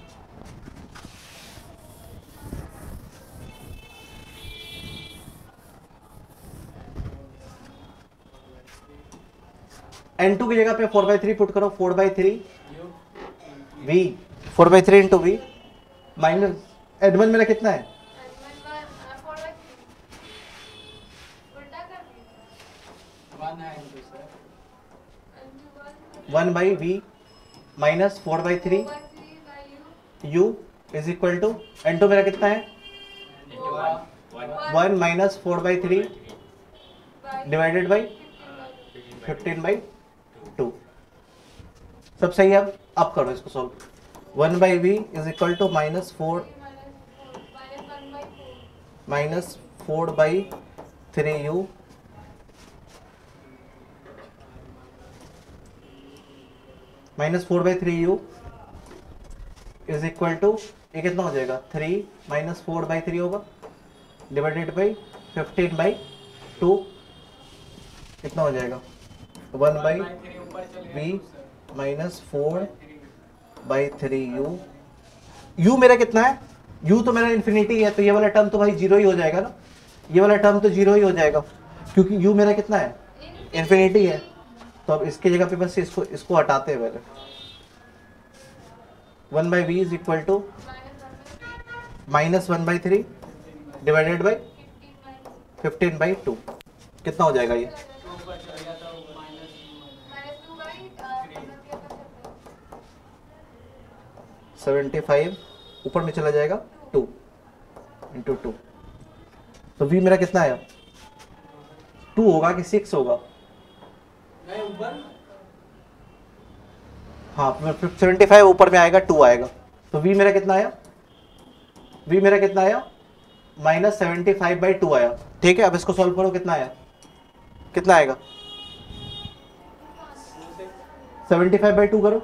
N2 की जगह पे 4/3 पुट करो। 4/3 V, 4/3 into V minus N1 मेरा कितना है? 1/V minus 4/3 U is equal to N2 मेरा कितना है? 1 माइनस 4/3 डिवाइडेड बाई 15/2। सब सही है। अब करो इसको solve. 1/V is equal to minus 4 minus 4/3U minus 4/3U is equal to, ये कितना हो जाएगा? 3 माइनस 4/3 होगा डिवाइडेड बाई 15/2 कितना हो जाएगा? 1/V minus 4/3U। U मेरा कितना है? U तो मेरा इन्फिनिटी है, तो ये वाला टर्म तो भाई जीरो ही हो जाएगा ना। ये वाला टर्म तो जीरो ही हो जाएगा, क्योंकि U मेरा कितना है? इन्फिनिटी है। तो अब इसकी जगह पे बस इसको हटाते हैं पहले। 1/V is equal to minus 1/3 divided by 15/2 कितना हो जाएगा? ये 75 ऊपर में चला जाएगा 2 इंटू 2। तो V मेरा कितना है? 2 होगा कि 6 होगा? हाँ 75 ऊपर में आएगा, 2 आएगा। तो V मेरा कितना आया? V मेरा कितना आया? माइनस 75/2 आया। ठीक है, अब इसको सॉल्व करो। कितना आया? कितना आएगा? 75/2 करो।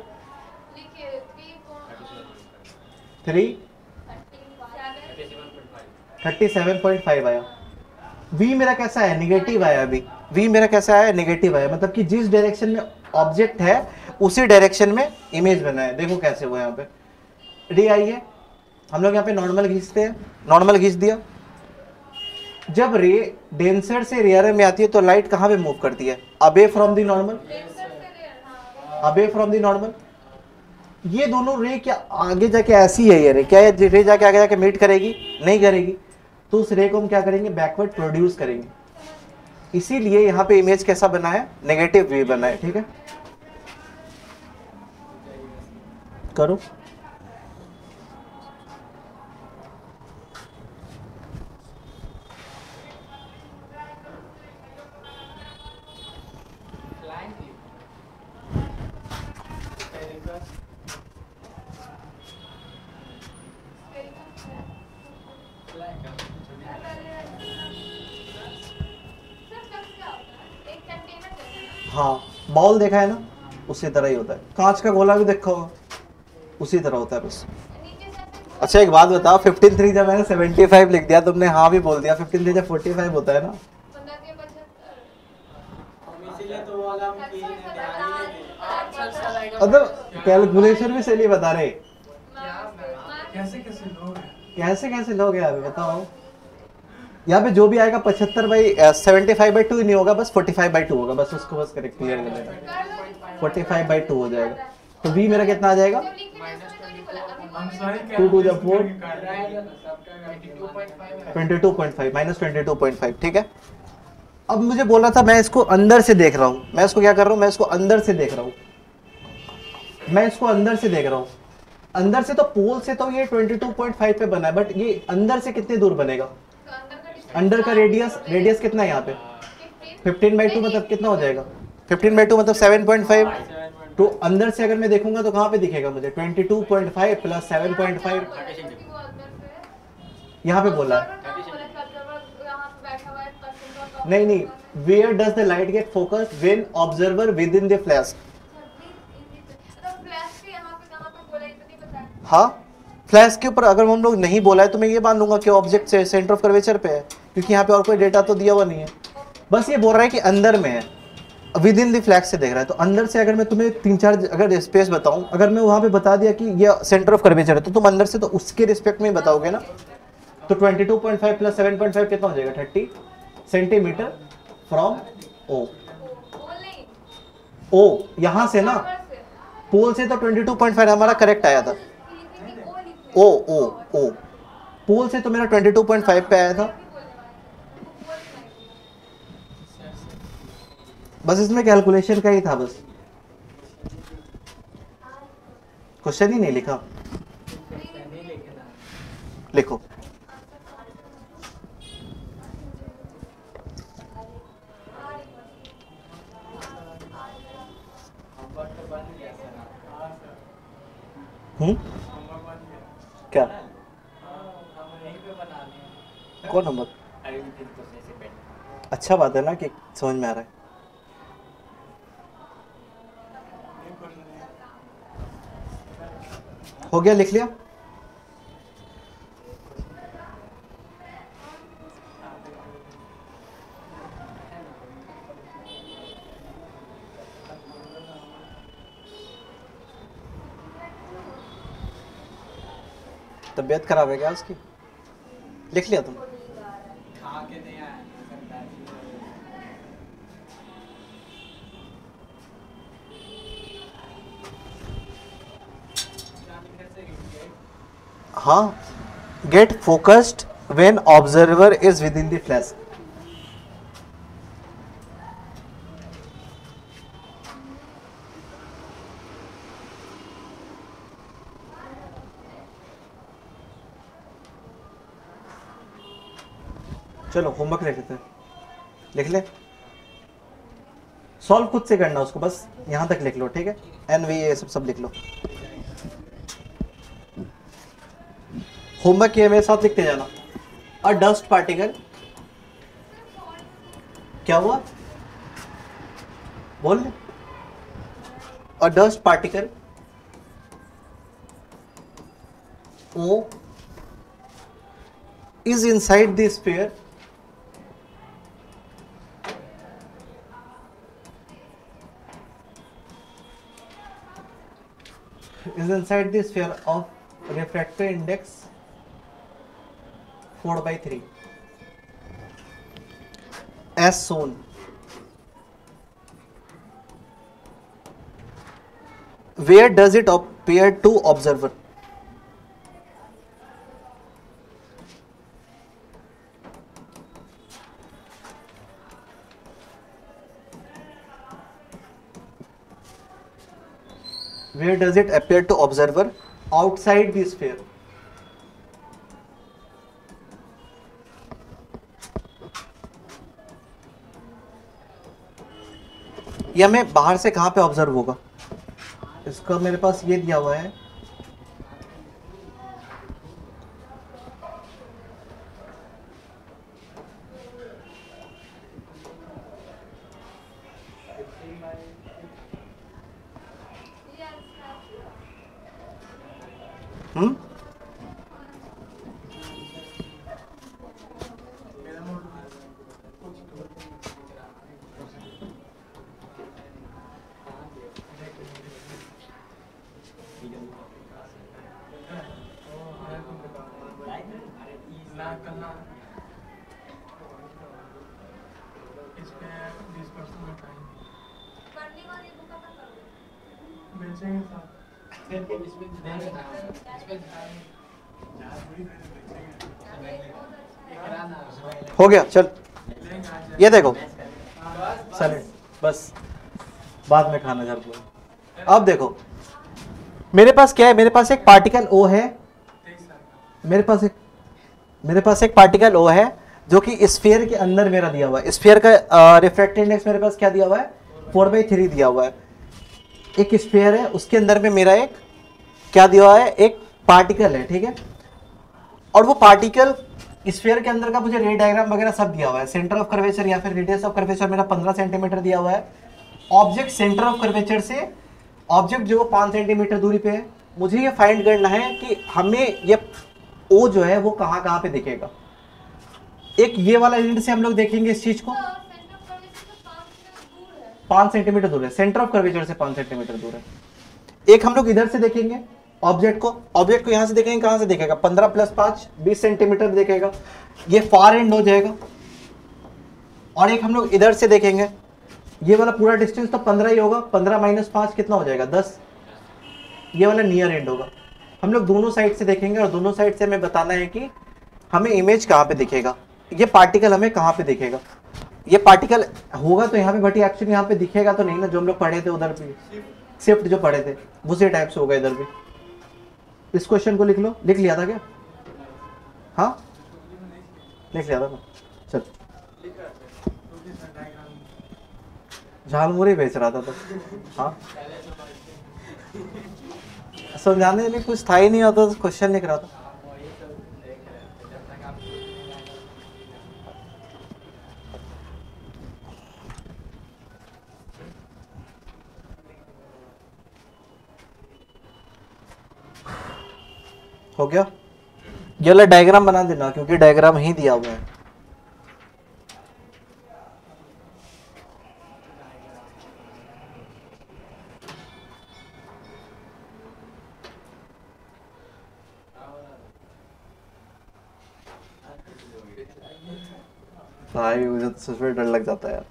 37.5 आया। V मेरा कैसा है? नेगेटिव आया। अभी V मेरा कैसा आया? नेगेटिव आया। मतलब कि जिस डायरेक्शन में ऑब्जेक्ट है उसी डायरेक्शन में इमेज बना है। देखो कैसे हुआ। यहाँ पे रे आई है, हम लोग यहाँ पे नॉर्मल खींचते हैं, नॉर्मल खींच दिया। जब रे डेंसर से रेयर में आती है तो लाइट कहाँ पे मूव करती है? Away from the normal, away from the normal. ये दोनों रे क्या आगे जाके ऐसी है? ये रे क्या है? रे जाके आगे जाके मीट करेगी? नहीं करेगी। तो उस रे को हम क्या करेंगे? बैकवर्ड प्रोड्यूस करेंगे। इसीलिए यहाँ पे इमेज कैसा बना है? नेगेटिव वे बना है। ठीक है, करो। हाँ बॉल देखा है ना, उसी तरह ही होता है। कांच का गोला भी देखा होगा, उसी तरह होता है बस। अच्छा एक बात बताओ, 15/3 जब मैंने 75 लिख दिया तुमने हाँ भी बोल दिया। 15/3 जब 45 होता है ना। मतलब कैलकुलेशन भी सही बता रहे। कैसे लोग यार बताओ। यहाँ पे जो भी आएगा 75/75/2 ही नहीं होगा, बस 45/2 होगा। बस उसको बस करेक्ट क्लियर कर लेना, 45/2 हो जाएगा। तो v मेरा कितना आ जाएगा, 2 to the 4 22.5 माइनस 22.5, ठीक है। अब मुझे बोला था मैं इसको अंदर से देख रहा हूं, मैं इसको क्या कर रहा हूं, मैं इसको अंदर से देख रहा हूं, मैं इसको अंदर से देख रहा हूं। अंदर से तो पोल से तो ये 22.5 पे बना है, बट ये अंदर से कितने दूर बनेगा, अंदर का रेडियस कितना है यहाँ पे 15/2 मतलब कितना हो जाएगा, 15/2 मतलब 7.5। तो अंदर से अगर मैं देखूंगा तो कहाँ पे दिखेगा मुझे, 22.5 प्लस 7.5 यहाँ पे बोला है। नहीं, where does the light get focused when observer within the flash. हाँ, फ्लैश के ऊपर अगर हम लोग नहीं बोला है तो मैं ये मान लूंगा कि ऑब्जेक्ट से सेंटर ऑफ कर्वेचर पे है, क्योंकि यहाँ पे और कोई डेटा तो दिया हुआ नहीं है, बस ये बोल रहा है कि अंदर में है, विद इन द फ्लैश से देख रहा है। तो अंदर से अगर मैं तुम्हें 3-4 अगर स्पेस बताऊं, अगर मैं वहां पे बता दिया कि ये सेंटर ऑफ कर्वेचर है, तो तुम अंदर से तो उसके रिस्पेक्ट में बताओगे ना। तो 22.5 प्लस 7.5 कितना हो जाएगा, 30 सेंटीमीटर फ्रॉम ओ यहां से ना, पोल से तो 22.5 हमारा करेक्ट आया था, ओ पोल से तो मेरा 22.5 पे आया था। बस इसमें कैलकुलेशन का ही था, बस क्वेश्चन ही नहीं लिखा, लिखो। क्या कौन नंबर, अच्छा बात है ना कि समझ में आ रहा है। हो गया, लिख लिया। तबीयत खराब है क्या उसकी, लिख लिया तुम। हाँ, gate focused when observer is with in the flash. चलो होमवर्क लिख लेते हैं, लिख ले, सॉल्व खुद से करना उसको, बस यहां तक लिख लो, ठीक है। NV ये सब लिख लो, होमवर्क ये मेरे साथ लिखते जाना। अ डस्ट पार्टिकल, क्या हुआ बोल, अ dust particle O is inside the sphere of refractor index 4/3 as shown. Where does it appear to observer? Where does it appear to observer outside the sphere? या मैं बाहर से कहां पे ऑब्जर्व होगा, इसका मेरे पास ये दिया हुआ है, बेचेंगे साथ। हो गया चल, ये देखो सैलेड बस बाद में खाना जब। अब देखो मेरे पास क्या है, मेरे पास एक पार्टिकल O है, मेरे पास एक पार्टिकल O है जो कि स्फीयर के अंदर मेरा दिया हुआ है। स्फीयर का रिफ्रैक्टिव इंडेक्स मेरे पास क्या दिया हुआ है, 4/3 दिया हुआ है। एक स्फीयर है, उसके अंदर में मेरा एक क्या दिया हुआ है, एक पार्टिकल है, ठीक है। और वो पार्टिकल स्फीयर के अंदर का मुझे रे डायग्राम वगैरह सब दिया हुआ है। सेंटर ऑफ कर्वेचर या फिर रेडियस ऑफ कर्वेचर मेरा 15 सेंटीमीटर दिया हुआ है। ऑब्जेक्ट सेंटर ऑफ कर्वेचर से ऑब्जेक्ट जो 5 सेंटीमीटर दूरी पे है, मुझे ये फाइंड करना है कि हमें ये O जो है वो कहाँ कहाँ पे दिखेगा। एक ये वाला यूनिट से हम लोग देखेंगे इस चीज को, 5 सेंटीमीटर दूर है, सेंटर ऑफ कर्वेचर से 5 सेंटीमीटर दूर है। एक हम लोग इधर से देखेंगे ऑब्जेक्ट को यहां से देखेंगे, कहां से देखेगा, 15 + 5 20 सेंटीमीटर देखेगा, ये फार एंड हो जाएगा। और एक हम लोग इधर से देखेंगे, ये वाला पूरा डिस्टेंस तो 15 ही होगा, 15 - 5 कितना हो जाएगा, 10। ये वाला नियर एंड होगा। हम लोग दोनों साइड से देखेंगे और दोनों साइड से हमें बताना है कि हमें इमेज कहाँ पे दिखेगा, ये पार्टिकल हमें कहाँ पे दिखेगा। ये पार्टिकल होगा तो यहाँ पे, बट एक्चुअली यहाँ पे दिखेगा तो नहीं ना, जो हम लोग पढ़े थे उधर भी, शिफ्ट जो पढ़े थे उसी टाइप से होगा इधर भी। इस क्वेश्चन को लिख लो, लिख लिया था क्या, हाँ लिख लिया था ना, चल झालमुरी बेच रहा था तो, हाँ समझाने के लिए कुछ था ही नहीं होता तो क्वेश्चन लिख रहा था। हो गया, ये वाला डायग्राम बना देना क्योंकि डायग्राम ही दिया हुआ है। भाई मुझे तो सच में डर लग जाता है यार,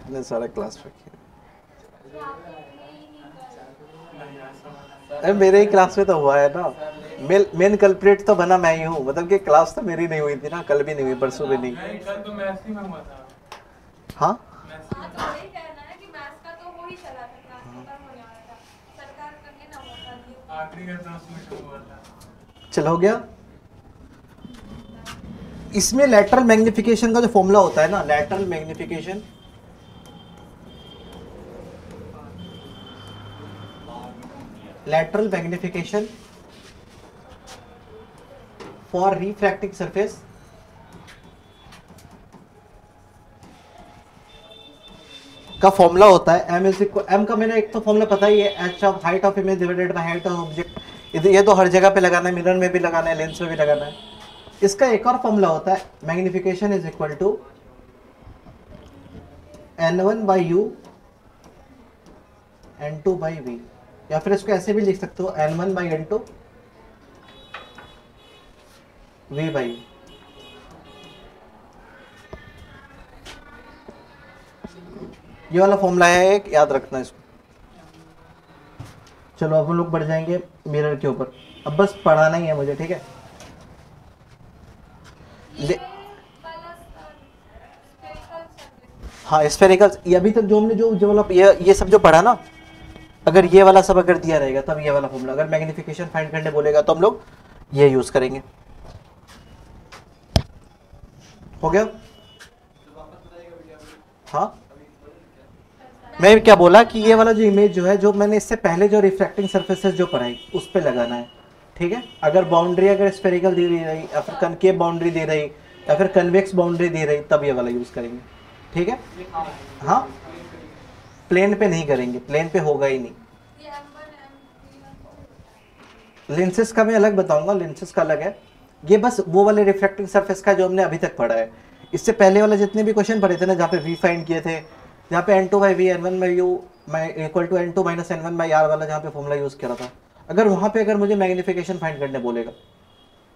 इतने सारे क्लास में। अरे मेरे ही क्लास में तो हुआ है ना, मेन कल्प्रिट तो बना मैं ही हूँ, मतलब कि क्लास तो मेरी नहीं हुई थी ना, कल भी नहीं हुई, परसों भी नहीं। कल तो मैथ्स ही में हुआ था। हाँ आखिरी का ट्रांसमिशन हुआ था। चल हो गया। इसमें लैटरल मैग्निफिकेशन का जो फॉर्मूला होता है ना, lateral magnification for refracting surface का फॉर्मूला होता है m का मैंने एक तो फॉर्मूला पता ही है, h of height of image divided by height of object. ये तो हर जगह पे लगाना है, मिरर में भी लगाना है, लेंस में भी लगाना है। इसका एक और फॉर्मूला होता है, magnification is equal to n1/u n2/v, या फिर इसको ऐसे भी लिख सकते हो n1/n2 v/u। ये वाला फॉर्मूला है एक, याद रखना इसको। चलो अब हम लोग बढ़ जाएंगे मिरर के ऊपर, अब बस पढ़ाना ही है मुझे, ठीक है। हाँ स्फेरिकल, ये अभी तक जो हमने जो वाला ये सब जो पढ़ा ना, अगर ये वाला सब अगर दिया रहेगा तब ये वाला फॉर्मूला, अगर मैग्निफिकेशन फाइंड करने बोलेगा तो हम लोग ये यूज करेंगे। हो गया, हाँ मैं क्या बोला कि ये वाला जो इमेज जो है, जो मैंने इससे पहले जो रिफ्रैक्टिंग सरफेसेस जो पढ़ाई उस पे लगाना है, ठीक है। अगर बाउंड्री अगर स्फेरिकल दे रही या फिर कनकेव बाउंड्री दे रही या फिर कन्वेक्स बाउंड्री दे रही, तब ये वाला यूज करेंगे, ठीक है। हाँ प्लेन पे नहीं करेंगे, प्लेन पे होगा ही नहीं। लेंसेज का मैं अलग बताऊंगा, लेंसेज का अलग है, ये बस वो वाले रिफ्रैक्टिंग सरफेस का जो हमने अभी तक पढ़ा है। इससे पहले वाला जितने भी क्वेश्चन पढ़े थे ना, जहाँ पे वी फाइंड किए थे, जहाँ पे n2/v n1/u equal to n2 - n1/r वाला जहाँ पे फॉर्मूला यूज किया था, अगर वहाँ पे अगर मुझे मैग्निफिकेशन फाइंड करने बोलेगा,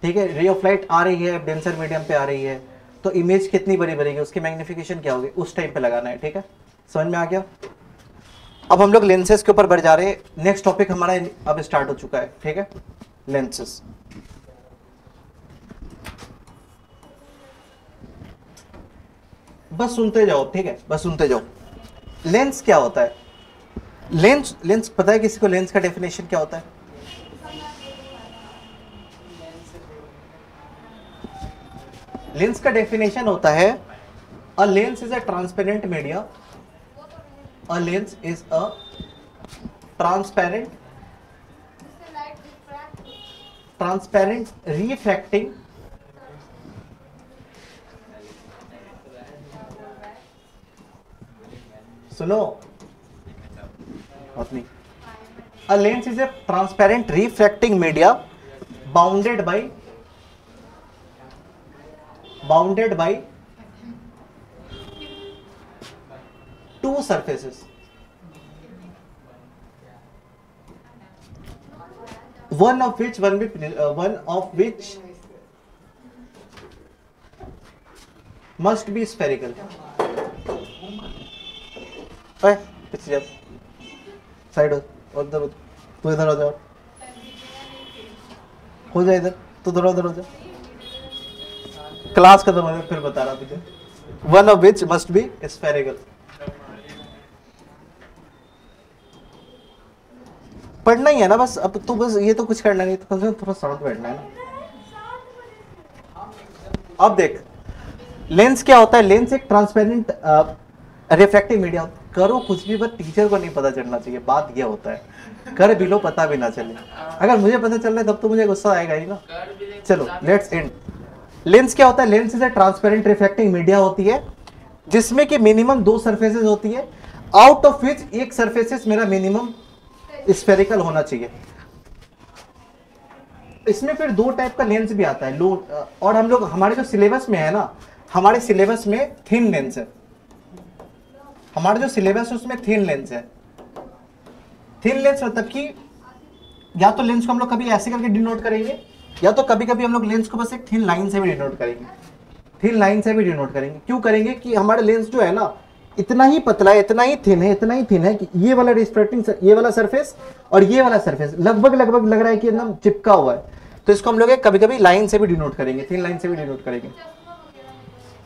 ठीक है, रे ऑफ लाइट आ रही है, डेंसर मीडियम पे आ रही है, तो इमेज कितनी बड़ी बनेगी, उसकी मैग्निफिकेशन क्या होगी, उस टाइम पे लगाना है, ठीक है। समझ में आ गया। अब हम लोग लेंसेज के ऊपर बढ़ जा रहे हैं। नेक्स्ट टॉपिक हमारा अब स्टार्ट हो चुका है, ठीक है, लेंसेज। बस सुनते जाओ, ठीक है, बस सुनते जाओ। लेंस क्या होता है? लेंस पता है किसी को? लेंस का डेफिनेशन क्या होता है? लेंस का डेफिनेशन होता है a lens is a transparent media. A lens is a transparent refracting सुनो नहीं, a lens is a transparent refracting media bounded by two surfaces, one of which must be spherical. पीछे side हो, उधर तू इधर हो जा, हो जा इधर, तू उधर हो जा। क्लास खत्म हो, फिर बता रहा तुझे। One of which must be spherical. पढ़ना ही है ना बस, अब तू बस ये तो कुछ करना नहीं, तो थोड़ा शांत बैठना है ना। अब देख, लेंस क्या होता है? लेंस एक ट्रांसपेरेंट रिफ्रैक्टिव मीडिया। करो कुछ भी, बस टीचर को नहीं पता चलना चाहिए। बात यह होता है, कर भी लो पता भी ना चले। अगर मुझे पता चल रहा है तब तो मुझे गुस्सा आएगा ही ना। चलो लेट्स एंड। लेंस क्या होता है? Lens is a transparent refracting media होती है जिसमें कि मिनिमम दो सरफेसेस होती है, आउट ऑफ विच एक सरफेसेस मेरा मिनिमम स्फेरिकल होना चाहिए। इसमें फिर दो टाइप का लेंस भी आता है, लो, और हम लोग हमारे जो सिलेबस में है ना, हमारे सिलेबस में थिन लेंस है। हमारा जो सिलेबस है उसमें थिन लेंस है। थिन लेंस मतलब कि या तो लेंस को हम लोग कभी ऐसे करके डिनोट करेंगे, या तो कभी कभी हम लोग लेंस को बस एक थिन लाइन से भी डिनोट करेंगे। थिन लाइन से भी डिनोट करेंगे। क्यों करेंगे? कि हमारा लेंस जो है ना, इतना ही पतला है, इतना ही थिन है, इतना ही थिन है कि ये वाला रिफ्रैक्टिंग, ये वाला सरफेस और ये वाला सरफेस लगभग लग रहा है कि एकदम चिपका हुआ है। तो इसको हम लोग कभी कभी लाइन से भी डिनोट करेंगे, थिन लाइन से भी डिनोट करेंगे।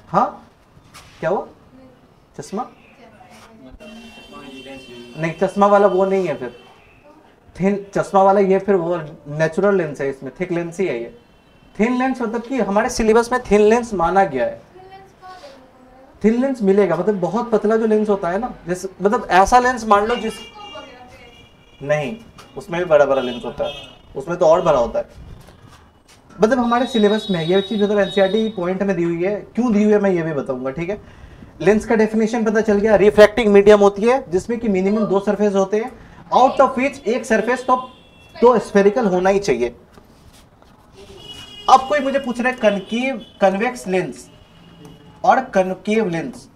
हाँ, क्या हुआ? चश्मा नहीं, चश्मा वाला वो नहीं है, फिर थिन चश्मा वाला ये फिर वो नेचुरल लेंस है, इसमें थिक लेंस ही है ये। थिन लेंस मतलब कि हमारे सिलेबस में थिन लेंस माना गया है। थिन लेंस मिलेगा मतलब बहुत पतला जो लेंस होता है ना, जैसे मतलब ऐसा लेंस मान लो जिस, नहीं उसमें भी बड़ा बड़ा लेंस होता है, उसमें तो और बड़ा होता है। मतलब हमारे सिलेबस में ये चीज मतलब एनसीईआरटी पॉइंट में दी हुई है। क्यों दी हुई है मैं ये भी बताऊंगा, ठीक है। लेंस का डेफिनेशन पता चल गया। रिफ्रैक्टिंग मीडियम होती है जिसमें कि मिनिमम दो सरफेस होते हैं, आउट ऑफ विच एक सरफेस तो स्फेरिकल होना ही चाहिए। अब कोई मुझे पूछ रहा है कनकेव, कन्वेक्स लेंस और कनकेव लेंस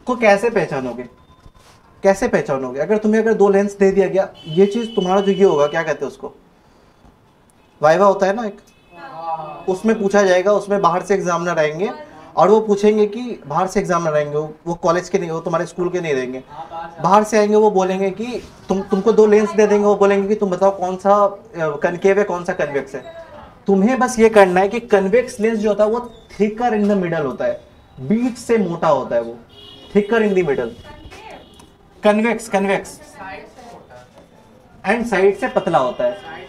को कैसे पहचानोगे? कैसे पहचानोगे? अगर दो लेंस दे दिया गया, ये चीज तुम्हारा जो ये होगा, क्या कहते हैं उसको, वाइवा होता है ना एक, उसमें पूछा जाएगा। उसमें बाहर से एग्जामिनर आएंगे और वो पूछेंगे कि बाहर से एग्जामिनर आएंगे, वो कॉलेज के नहीं, वो तुम्हारे स्कूल के नहीं रहेंगे, बाहर से आएंगे। वो बोलेंगे कि तुमको दो लेंस दे देंगे, वो बोलेंगे कि तुम बताओ कौन सा कनकेव है, कौन सा कन्वेक्स है। तुम्हें बस ये करना है कि कन्वेक्स लेंस जो होता है वो थिकर इन द मिडल होता है, बीच से मोटा होता है वो, thicker in the middle. Convex and side से पतला होता है।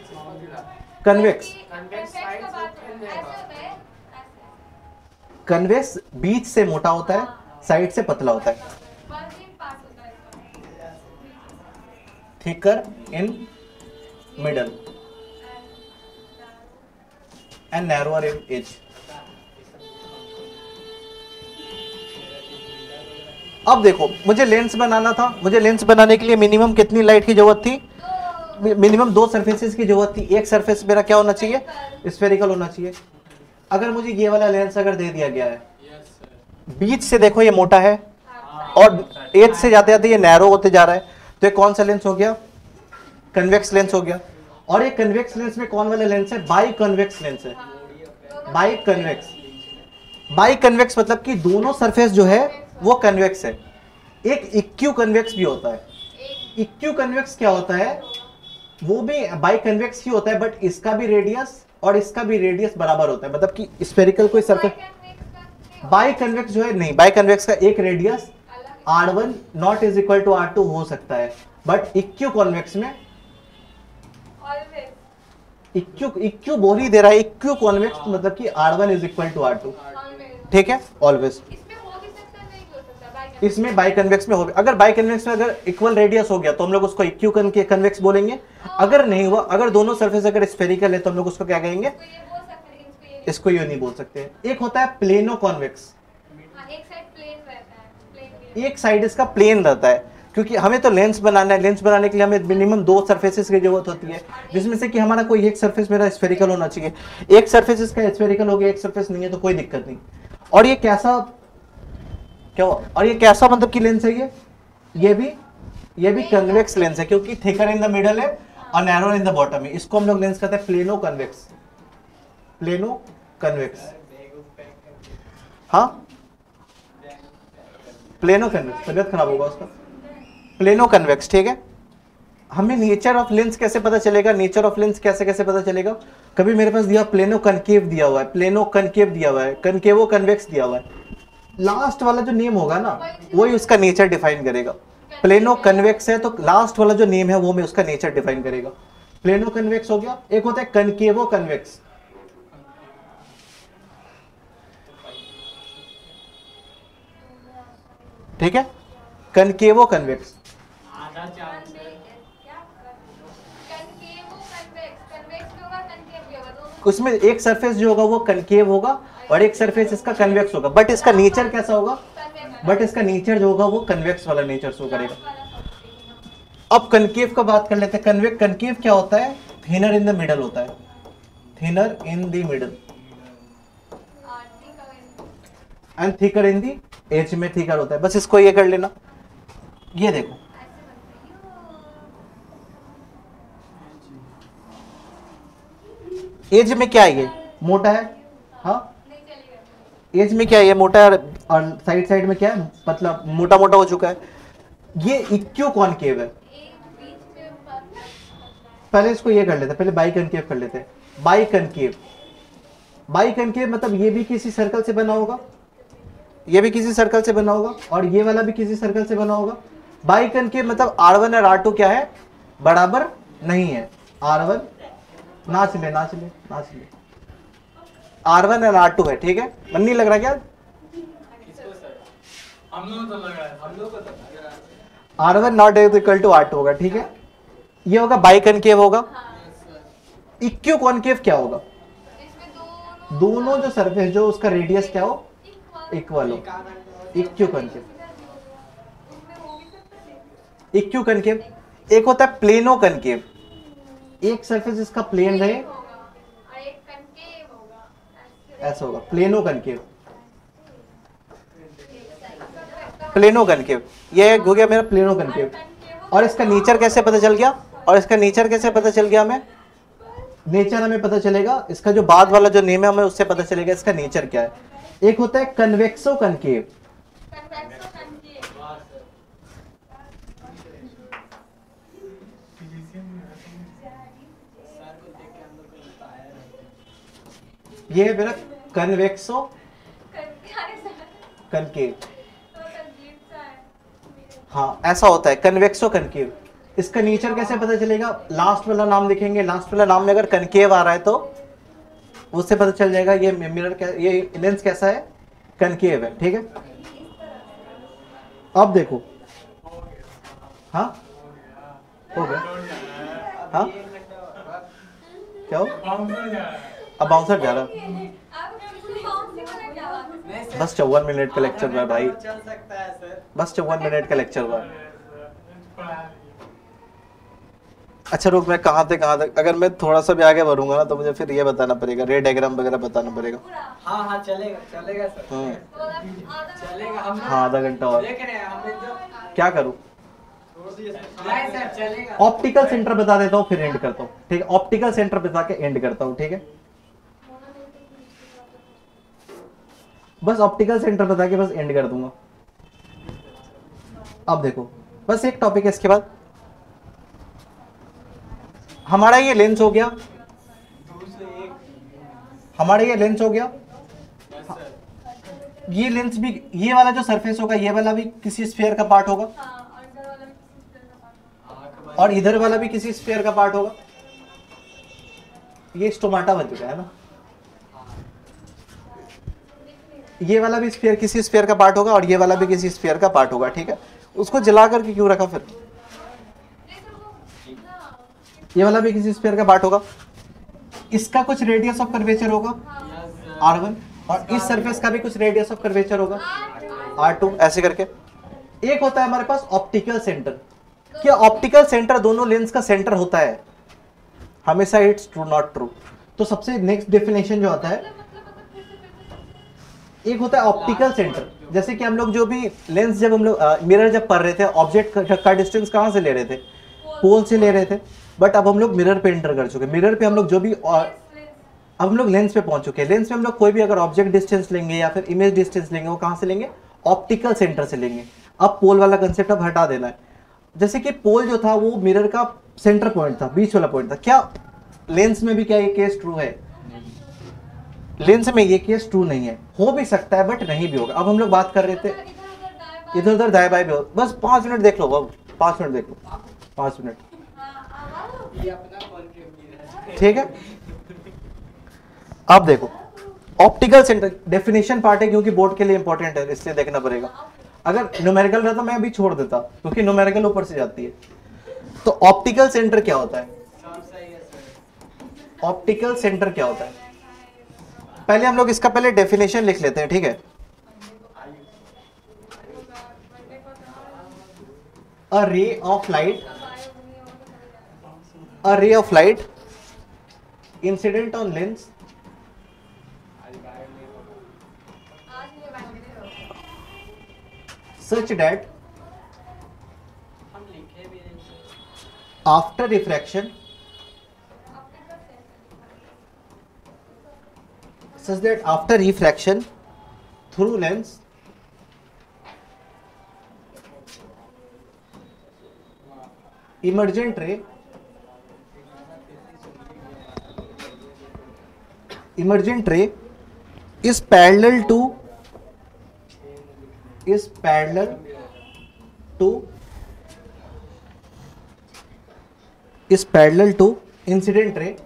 कन्वेक्स बीच से मोटा होता है, साइड से पतला होता है। Thicker in middle and narrower in edge. अब देखो, मुझे लेंस बनाना था। मुझे लेंस बनाने के लिए मिनिमम कितनी लाइट की जरूरत थी? मिनिमम दो सरफेसेस की जरूरत थी। एक सरफेस मेरा क्या होना चाहिए? स्फेरिकल होना चाहिए। अगर मुझे ये वाला लेंस अगर दे दिया गया है, बीच से देखो ये मोटा है और एज से जाते जाते ये नैरो होते जा रहा है, तो ये कौन सा लेंस हो गया? कन्वेक्स लेंस हो गया। और ये कन्वेक्स लेंस में कौन वाला लेंस है? बाई कन्वेक्स लेंस है। बाई कन्वेक्स मतलब कि दोनों सरफेस जो है वो कन्वेक्स है। एक इक्यू कन्वेक्स भी होता है। इक्यू कन्वेक्स क्या होता है, वो भी बाई कन्वेक्स ही होता है, बट इसका भी रेडियस और इसका भी रेडियस बराबर होता है, मतलब कि स्फेरिकल कोई सरफेस। बाई कन्वेक्स जो है नहीं, बाई कन्वेक्स का एक radius R1 not is equal to R2 हो सकता है, बट इक्यू कॉन्वेक्स में इक्यू बोल ही दे रहा है, इक्यू कॉन्वेक्स मतलब कि R1 is equal to R2, ठीक है, ऑलवेज। इसमें बाई कन्वेक्स में हो, अगर बाई कन्वेक्स में अगर इक्वल रेडियस हो गया तो हम लोग उसको इक्यू कन्वेक्स बोलेंगे। अगर नहीं हुआ, अगर दोनों सरफेस अगर स्फेरिकल है तो हम लोग उसको क्या कहेंगे, इसको ये नहीं बोल सकते। एक होता है प्लेनो कॉन्वेक्स, एक साइड इसका प्लेन रहता है, क्योंकि हमें तो लेंस बनाना है, लेंस बनाने के लिए हमें मिनिमम 2 सरफेसेस की जरूरत होती है, जिसमें से कि हमारा कोई एक सरफेस मेरा स्फेरिकल होना चाहिए। एक सरफेस इसका स्फेरिकल हो गया, एक सरफेस नहीं है तो कोई दिक्कत नहीं। और ये कैसा क्या हुआ, और ये कैसा मतलब कि लेंस है, ये भी कन्वेक्स लेंस है, क्योंकि थिकर इन द मिडल है और नैरो इन द बॉटम है। इसको हम लोग लेंस कहते हैं प्लेनो कन्वेक्स, प्लेनो कन्वेक्स, हाँ प्लेनो कन्वेक्स, तबियत खराब होगा उसका, प्लेनो कन्वेक्स, ठीक है। हमें नेचर ऑफ लेंस कैसे पता चलेगा, नेचर ऑफ लेंस कैसे कैसे पता चलेगा, कभी मेरे पास दिया प्लेनो कनकेव दिया हुआ है, प्लेनो कनकेव दिया हुआ है, कनकेवो कन्वेक्स दिया हुआ है, लास्ट वाला जो नेम होगा ना वही उसका नेचर डिफाइन करेगा। प्लेनो कन्वेक्स है तो लास्ट वाला जो नेम है वो में उसका नेचर डिफाइन करेगा। प्लेनो कन्वेक्स हो गया, एक होता है कनकेवो कन्वेक्स, ठीक है, कनकेवो कन्वेक्स। उसमें एक सरफेस जो होगा वो कनकेव होगा और एक सरफेस इसका कन्वेक्स होगा, बट इसका नेचर कैसा होगा, बट इसका नेचर जो होगा वो कन्वेक्स वाला नेचर शो करेगा। अब कनकेव का बात कर लेते हैं। कनकेव क्या होता है, थिनर इन द मिडल होता है, thinner in the middle and thicker in the edge में थिकर होता है। बस इसको ये कर लेना, ये देखो एज में क्या है, ये मोटा है, हाँ एज में क्या है, ये मोटा है और साइड साइड में क्या है, मतलब मोटा मोटा हो चुका है। ये इक्यू कॉनकेव है। पहले इसको ये कर लेते, पहले बाई कनकेव कर लेते। बाई कनकेव, बाई कनकेव मतलब ये भी किसी सर्कल से बना होगा, ये भी किसी सर्कल से बना होगा और ये वाला भी किसी सर्कल से बना होगा। बाई कनकेव मतलब R1 और R2 क्या है, बराबर नहीं है। R1 नाच ले नाच ले नाच ले, R1 और R2 है, ठीक है। मन नहीं लग रहा क्या, हम लोग तो लग रहा है, हम लोग को तो लग रहा है। R1 not equal to R2 होगा, ठीक है। ये होगा बाई कनकेव होगा। इक्यू कॉनकेव क्या होगा, दोनों जो सरफेस जो उसका रेडियस क्या हो, इक्वल हो, इक्यू कनकेव। इक्यू कनकेव एक होता है प्लेनो कनकेव, एक सरफेस इसका प्लेन रहे, ऐसा होगा प्लेनो कनकेव। प्लेनो कनकेव ये हो गया मेरा प्लेनो कनकेव। और इसका नेचर कैसे पता चल गया, और इसका नेचर कैसे पता चल गया हमें, नेचर हमें पता चलेगा, इसका जो बाद वाला जो नेम है हमें उससे पता चलेगा इसका नेचर क्या है। एक होता है कन्वेक्सो कनकेव, ये है मेरा कन्वेक्सो कनकेव, हाँ ऐसा होता है कन्वेक्सो कनकेव। इसका नेचर कैसे पता चलेगा, लास्ट वाला नाम लिखेंगे, लास्ट वाला नाम में अगर कनकेव आ रहा है तो उससे पता चल जाएगा ये मिरर ये लेंस कैसा है, कनकेव है, ठीक है। अब देखो, हाँ हो गया, हाँ क्या हो, अब बाउंसर जा रहा, बस 54 मिनट का लेक्चर हुआ भाई, बस 54 मिनट का लेक्चर हुआ। अच्छा रुक, मैं कहाँ से कहाँ तक, अगर मैं थोड़ा सा भी आगे बढ़ूंगा ना तो मुझे फिर ये बताना पड़ेगा, रे डायग्राम वगैरह बताना पड़ेगा। हाँ हाँ चलेगा चलेगा सर, चलेगा। हम हाँ आधा घंटा और देख रहे हैं, हमने जो क्या करूँ, नहीं सर चलेगा। ऑप्टिकल सेंटर बता देता हूँ फिर एंड करता हूँ, ठीक है। ऑप्टिकल सेंटर बता के एंड करता हूँ, ठीक है। बस ऑप्टिकल सेंटर बता के बस एंड कर दूंगा। अब देखो बस एक टॉपिक है, इसके बाद हमारा ये लेंस हो गया, हमारा ये लेंस हो गया, ये लेंस भी, ये वाला जो सरफेस होगा ये वाला भी किसी स्फीयर का पार्ट होगा, और इधर वाला भी किसी स्फीयर का पार्ट होगा। ये स्टोमाटा बन चुका है ना, ये वाला भी स्फीयर किसी स्फीयर का पार्ट होगा और ये वाला भी किसी स्फीयर का पार्ट होगा, ठीक है। उसको जला करके क्यों रखा फिर? ये वाला भी किसी स्फीयर का पार्ट होगा, इसका कुछ रेडियस ऑफ कर्वेचर होगा R1, और इस सरफेस का भी कुछ रेडियस ऑफ कर्वेचर होगा R2, ऐसे करके। एक होता है हमारे पास ऑप्टिकल सेंटर। क्या ऑप्टिकल सेंटर दोनों लेंस का सेंटर होता है? हमेशा इट्स ट्रू नॉट ट्रू। तो सबसे नेक्स्ट डेफिनेशन जो आता है, एक होता है ऑप्टिकल सेंटर। जैसे कि हम लोग जो भी लेंस, जब हम लोग मिरर जब पढ़ रहे थे, ऑब्जेक्ट का डिस्टेंस कहाँ से ले रहे थे? पोल से ले रहे थे। बट अब हम लोग मिरर पे एंटर कर चुके हैं। मिरर पे हम लोग जो भी, अब हम लोग लेंस पे पहुंच चुके हैं। लेंस पे हम लोग कोई भी अगर ऑब्जेक्ट डिस्टेंस लेंगे या फिर इमेज डिस्टेंस लेंगे, वो कहाँ से लेंगे? ऑप्टिकल सेंटर से लेंगे। अब पोल वाला कंसेप्ट अब हटा देना है। जैसे कि पोल जो था वो मिरर का सेंटर पॉइंट था, बीच वाला पॉइंट था। क्या लेंस में भी क्या ये केस ट्रू है? लेंस में ये केस ट्रू नहीं है। हो भी सकता है बट नहीं भी होगा। अब हम लोग बात कर रहे थे इधर उधर दाएं बाएं भी हो। बस 5 मिनट देख लो, अब 5 मिनट देख लो, 5 मिनट, ठीक है। अब देखो ऑप्टिकल सेंटर डेफिनेशन पार्ट है, क्योंकि बोर्ड के लिए इंपॉर्टेंट है, इसलिए देखना पड़ेगा। अगर न्यूमेरिकल रहता मैं अभी छोड़ देता, क्योंकि न्यूमेरिकल ऊपर से जाती है। तो ऑप्टिकल सेंटर क्या होता है? ऑप्टिकल सेंटर क्या होता है? पहले हम लोग इसका पहले डेफिनेशन लिख लेते हैं, ठीक है। A ray of light, a ray of light incident on lens such that after refraction through lens emergent ray is parallel to incident ray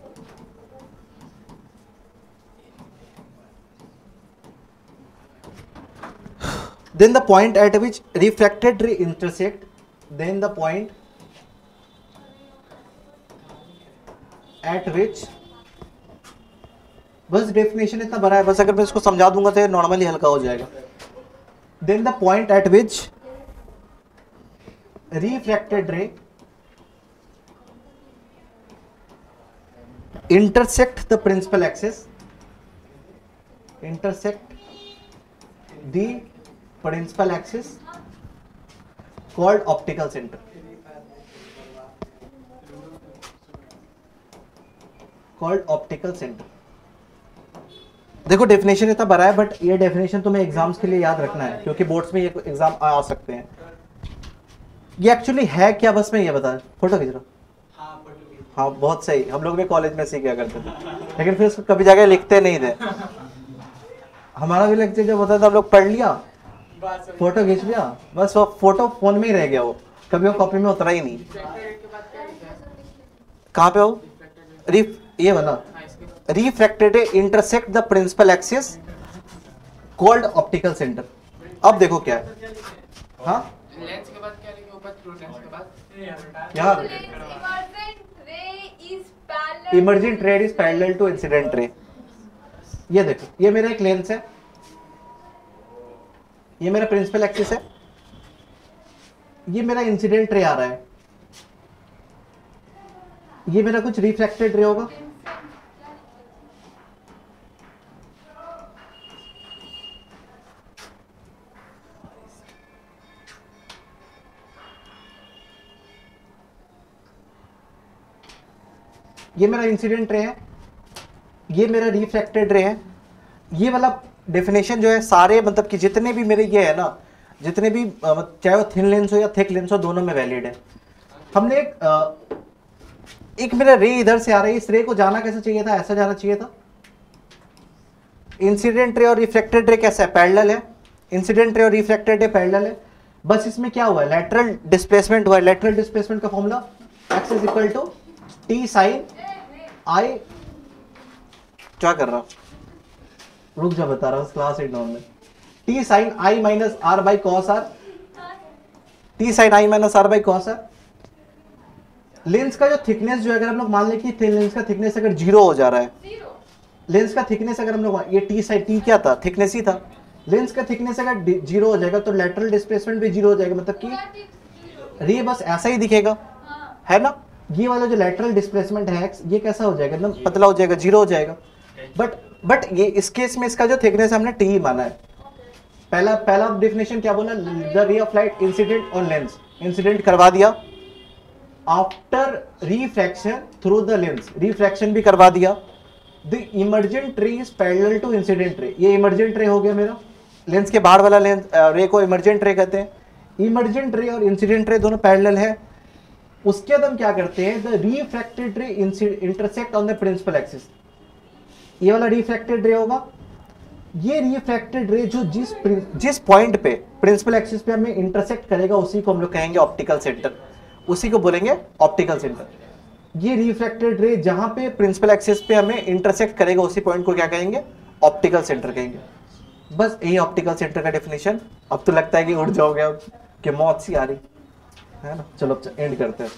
then the point at which refracted ray intersect बस definition इतना बड़ा है, बस अगर मैं इसको समझा दूंगा तो नॉर्मली हल्का हो जाएगा। Then the point at which refracted ray intersect the principal axis called optical center, देखो डेफिनेशन इतना बड़ा है, बट ये डेफिनेशन तुम्हें एग्जाम्स के लिए याद रखना है, क्योंकि बोर्ड्स में ये एग्जाम आ सकते हैं। ये एक्चुअली है क्या, बस मैं ये बता, फोटो खींच रहा। हाँ बहुत सही, हम लोग भी कॉलेज में सीखा करते थे, लेकिन फिर उसको कभी जाके लिखते नहीं थे। हमारा भी लेक्चर जब होता था हम लोग पढ़ लिया, फोटो खींच लिया, बस वो फोटो फोन में ही रह गया, वो कभी वो कॉपी में उतरा ही नहीं। कहाँ पे हो? ये वाला refracted intersect the principal axis called optical centre. अब देखो क्या है, हाँ लेंस के बाद क्या लिखे ऊपर? ट्रू लेंस के बाद यार emergent ray is parallel to incident ray. ये देखो, ये मेरा एक लेंस है, ये मेरा प्रिंसिपल एक्सिस है, ये मेरा इंसिडेंट रे आ रहा है, ये मेरा कुछ रिफ्रैक्टेड रे होगा, ये मेरा इंसिडेंट रे है, ये मेरा रिफ्रैक्टेड रे है। ये वाला डेफिनेशन जो है सारे, मतलब कि जितने भी मेरे ये है ना, जितने भी चाहे वो थिन लेंस हो या थिक लेंस हो, दोनों में वैलिड है। हमने एक एक मेरा रे इधर से आ रहा है, इस रे को जाना कैसे चाहिए था, ऐसा जाना चाहिए था। इंसिडेंट रे और रिफ्लेक्टेड रे कैसा है, पैरेलल है। इंसिडेंट रे और रिफ्लेक्टेड रे पैरेलल है। बस इसमें क्या हुआ है, लेटरल डिस्प्लेसमेंट हुआ है। लेटरल डिस्प्लेसमेंट का formula x is equal to t sine i, क्या कर रहा, रुक जा बता रहा हूँ, क्लास 8 में t sine i minus r by cos r, t sine i minus r by cos r. Lens का जो थिकनेस जो है, अगर हम लोग मान लें कि लेंस का थिकनेस अगर 0 हो जा रहा है, लेंस का थिकनेस अगर हम लोग, ये टी साइन, टी क्या था, थिकनेस ही था। लेंस का थिकनेस अगर 0 हो जाएगा तो लेटरल डिस्प्लेसमेंट भी 0 हो जाएगा, मतलब कि रे बस ऐसा ही दिखेगा, है ना। ये वाला जो लेटरल डिस्प्लेसमेंट है x, ये कैसा हो जाएगा, एकदम पतला हो जाएगा, 0 हो जाएगा। बट ये इस केस में इसका जो थिकनेस हमने टी माना है। पहला डेफिनेशन क्या बोला, the ray of light incident on lens, incident करवा दिया after refraction through the lens, refraction भी करवा दिया। The emergent ray is parallel to incident ray, ये इमर्जेंट रे हो गया मेरा, लेंस के बाहर वाला लेंस रे को इमर्जेंट रे कहते हैं। इमर्जेंट रे और इंसिडेंट रे दोनों पैरेलल है। उसके बाद हम क्या करते हैं, the refracted ray intersect on the principal axis, ये वाला रिफ्रैक्टेड रे होगा। ये रिफ्रैक्टेड रे जो जिस पॉइंट पे प्रिंसिपल एक्सिस पे हमें इंटरसेक्ट करेगा, उसी को हम लोग कहेंगे ऑप्टिकल सेंटर, उसी को बोलेंगे ऑप्टिकल सेंटर। ये रिफ्रैक्टेड रे जहां पे प्रिंसिपल एक्सिस पे हमें इंटरसेक्ट करेगा, उसी पॉइंट को क्या कहेंगे, ऑप्टिकल सेंटर कहेंगे। बस यही ऑप्टिकल सेंटर का डेफिनेशन। अब तो लगता है कि उड़ जाओगे, अब कि मौत सी आ रही है ना। चलो अब एंड करते हैं।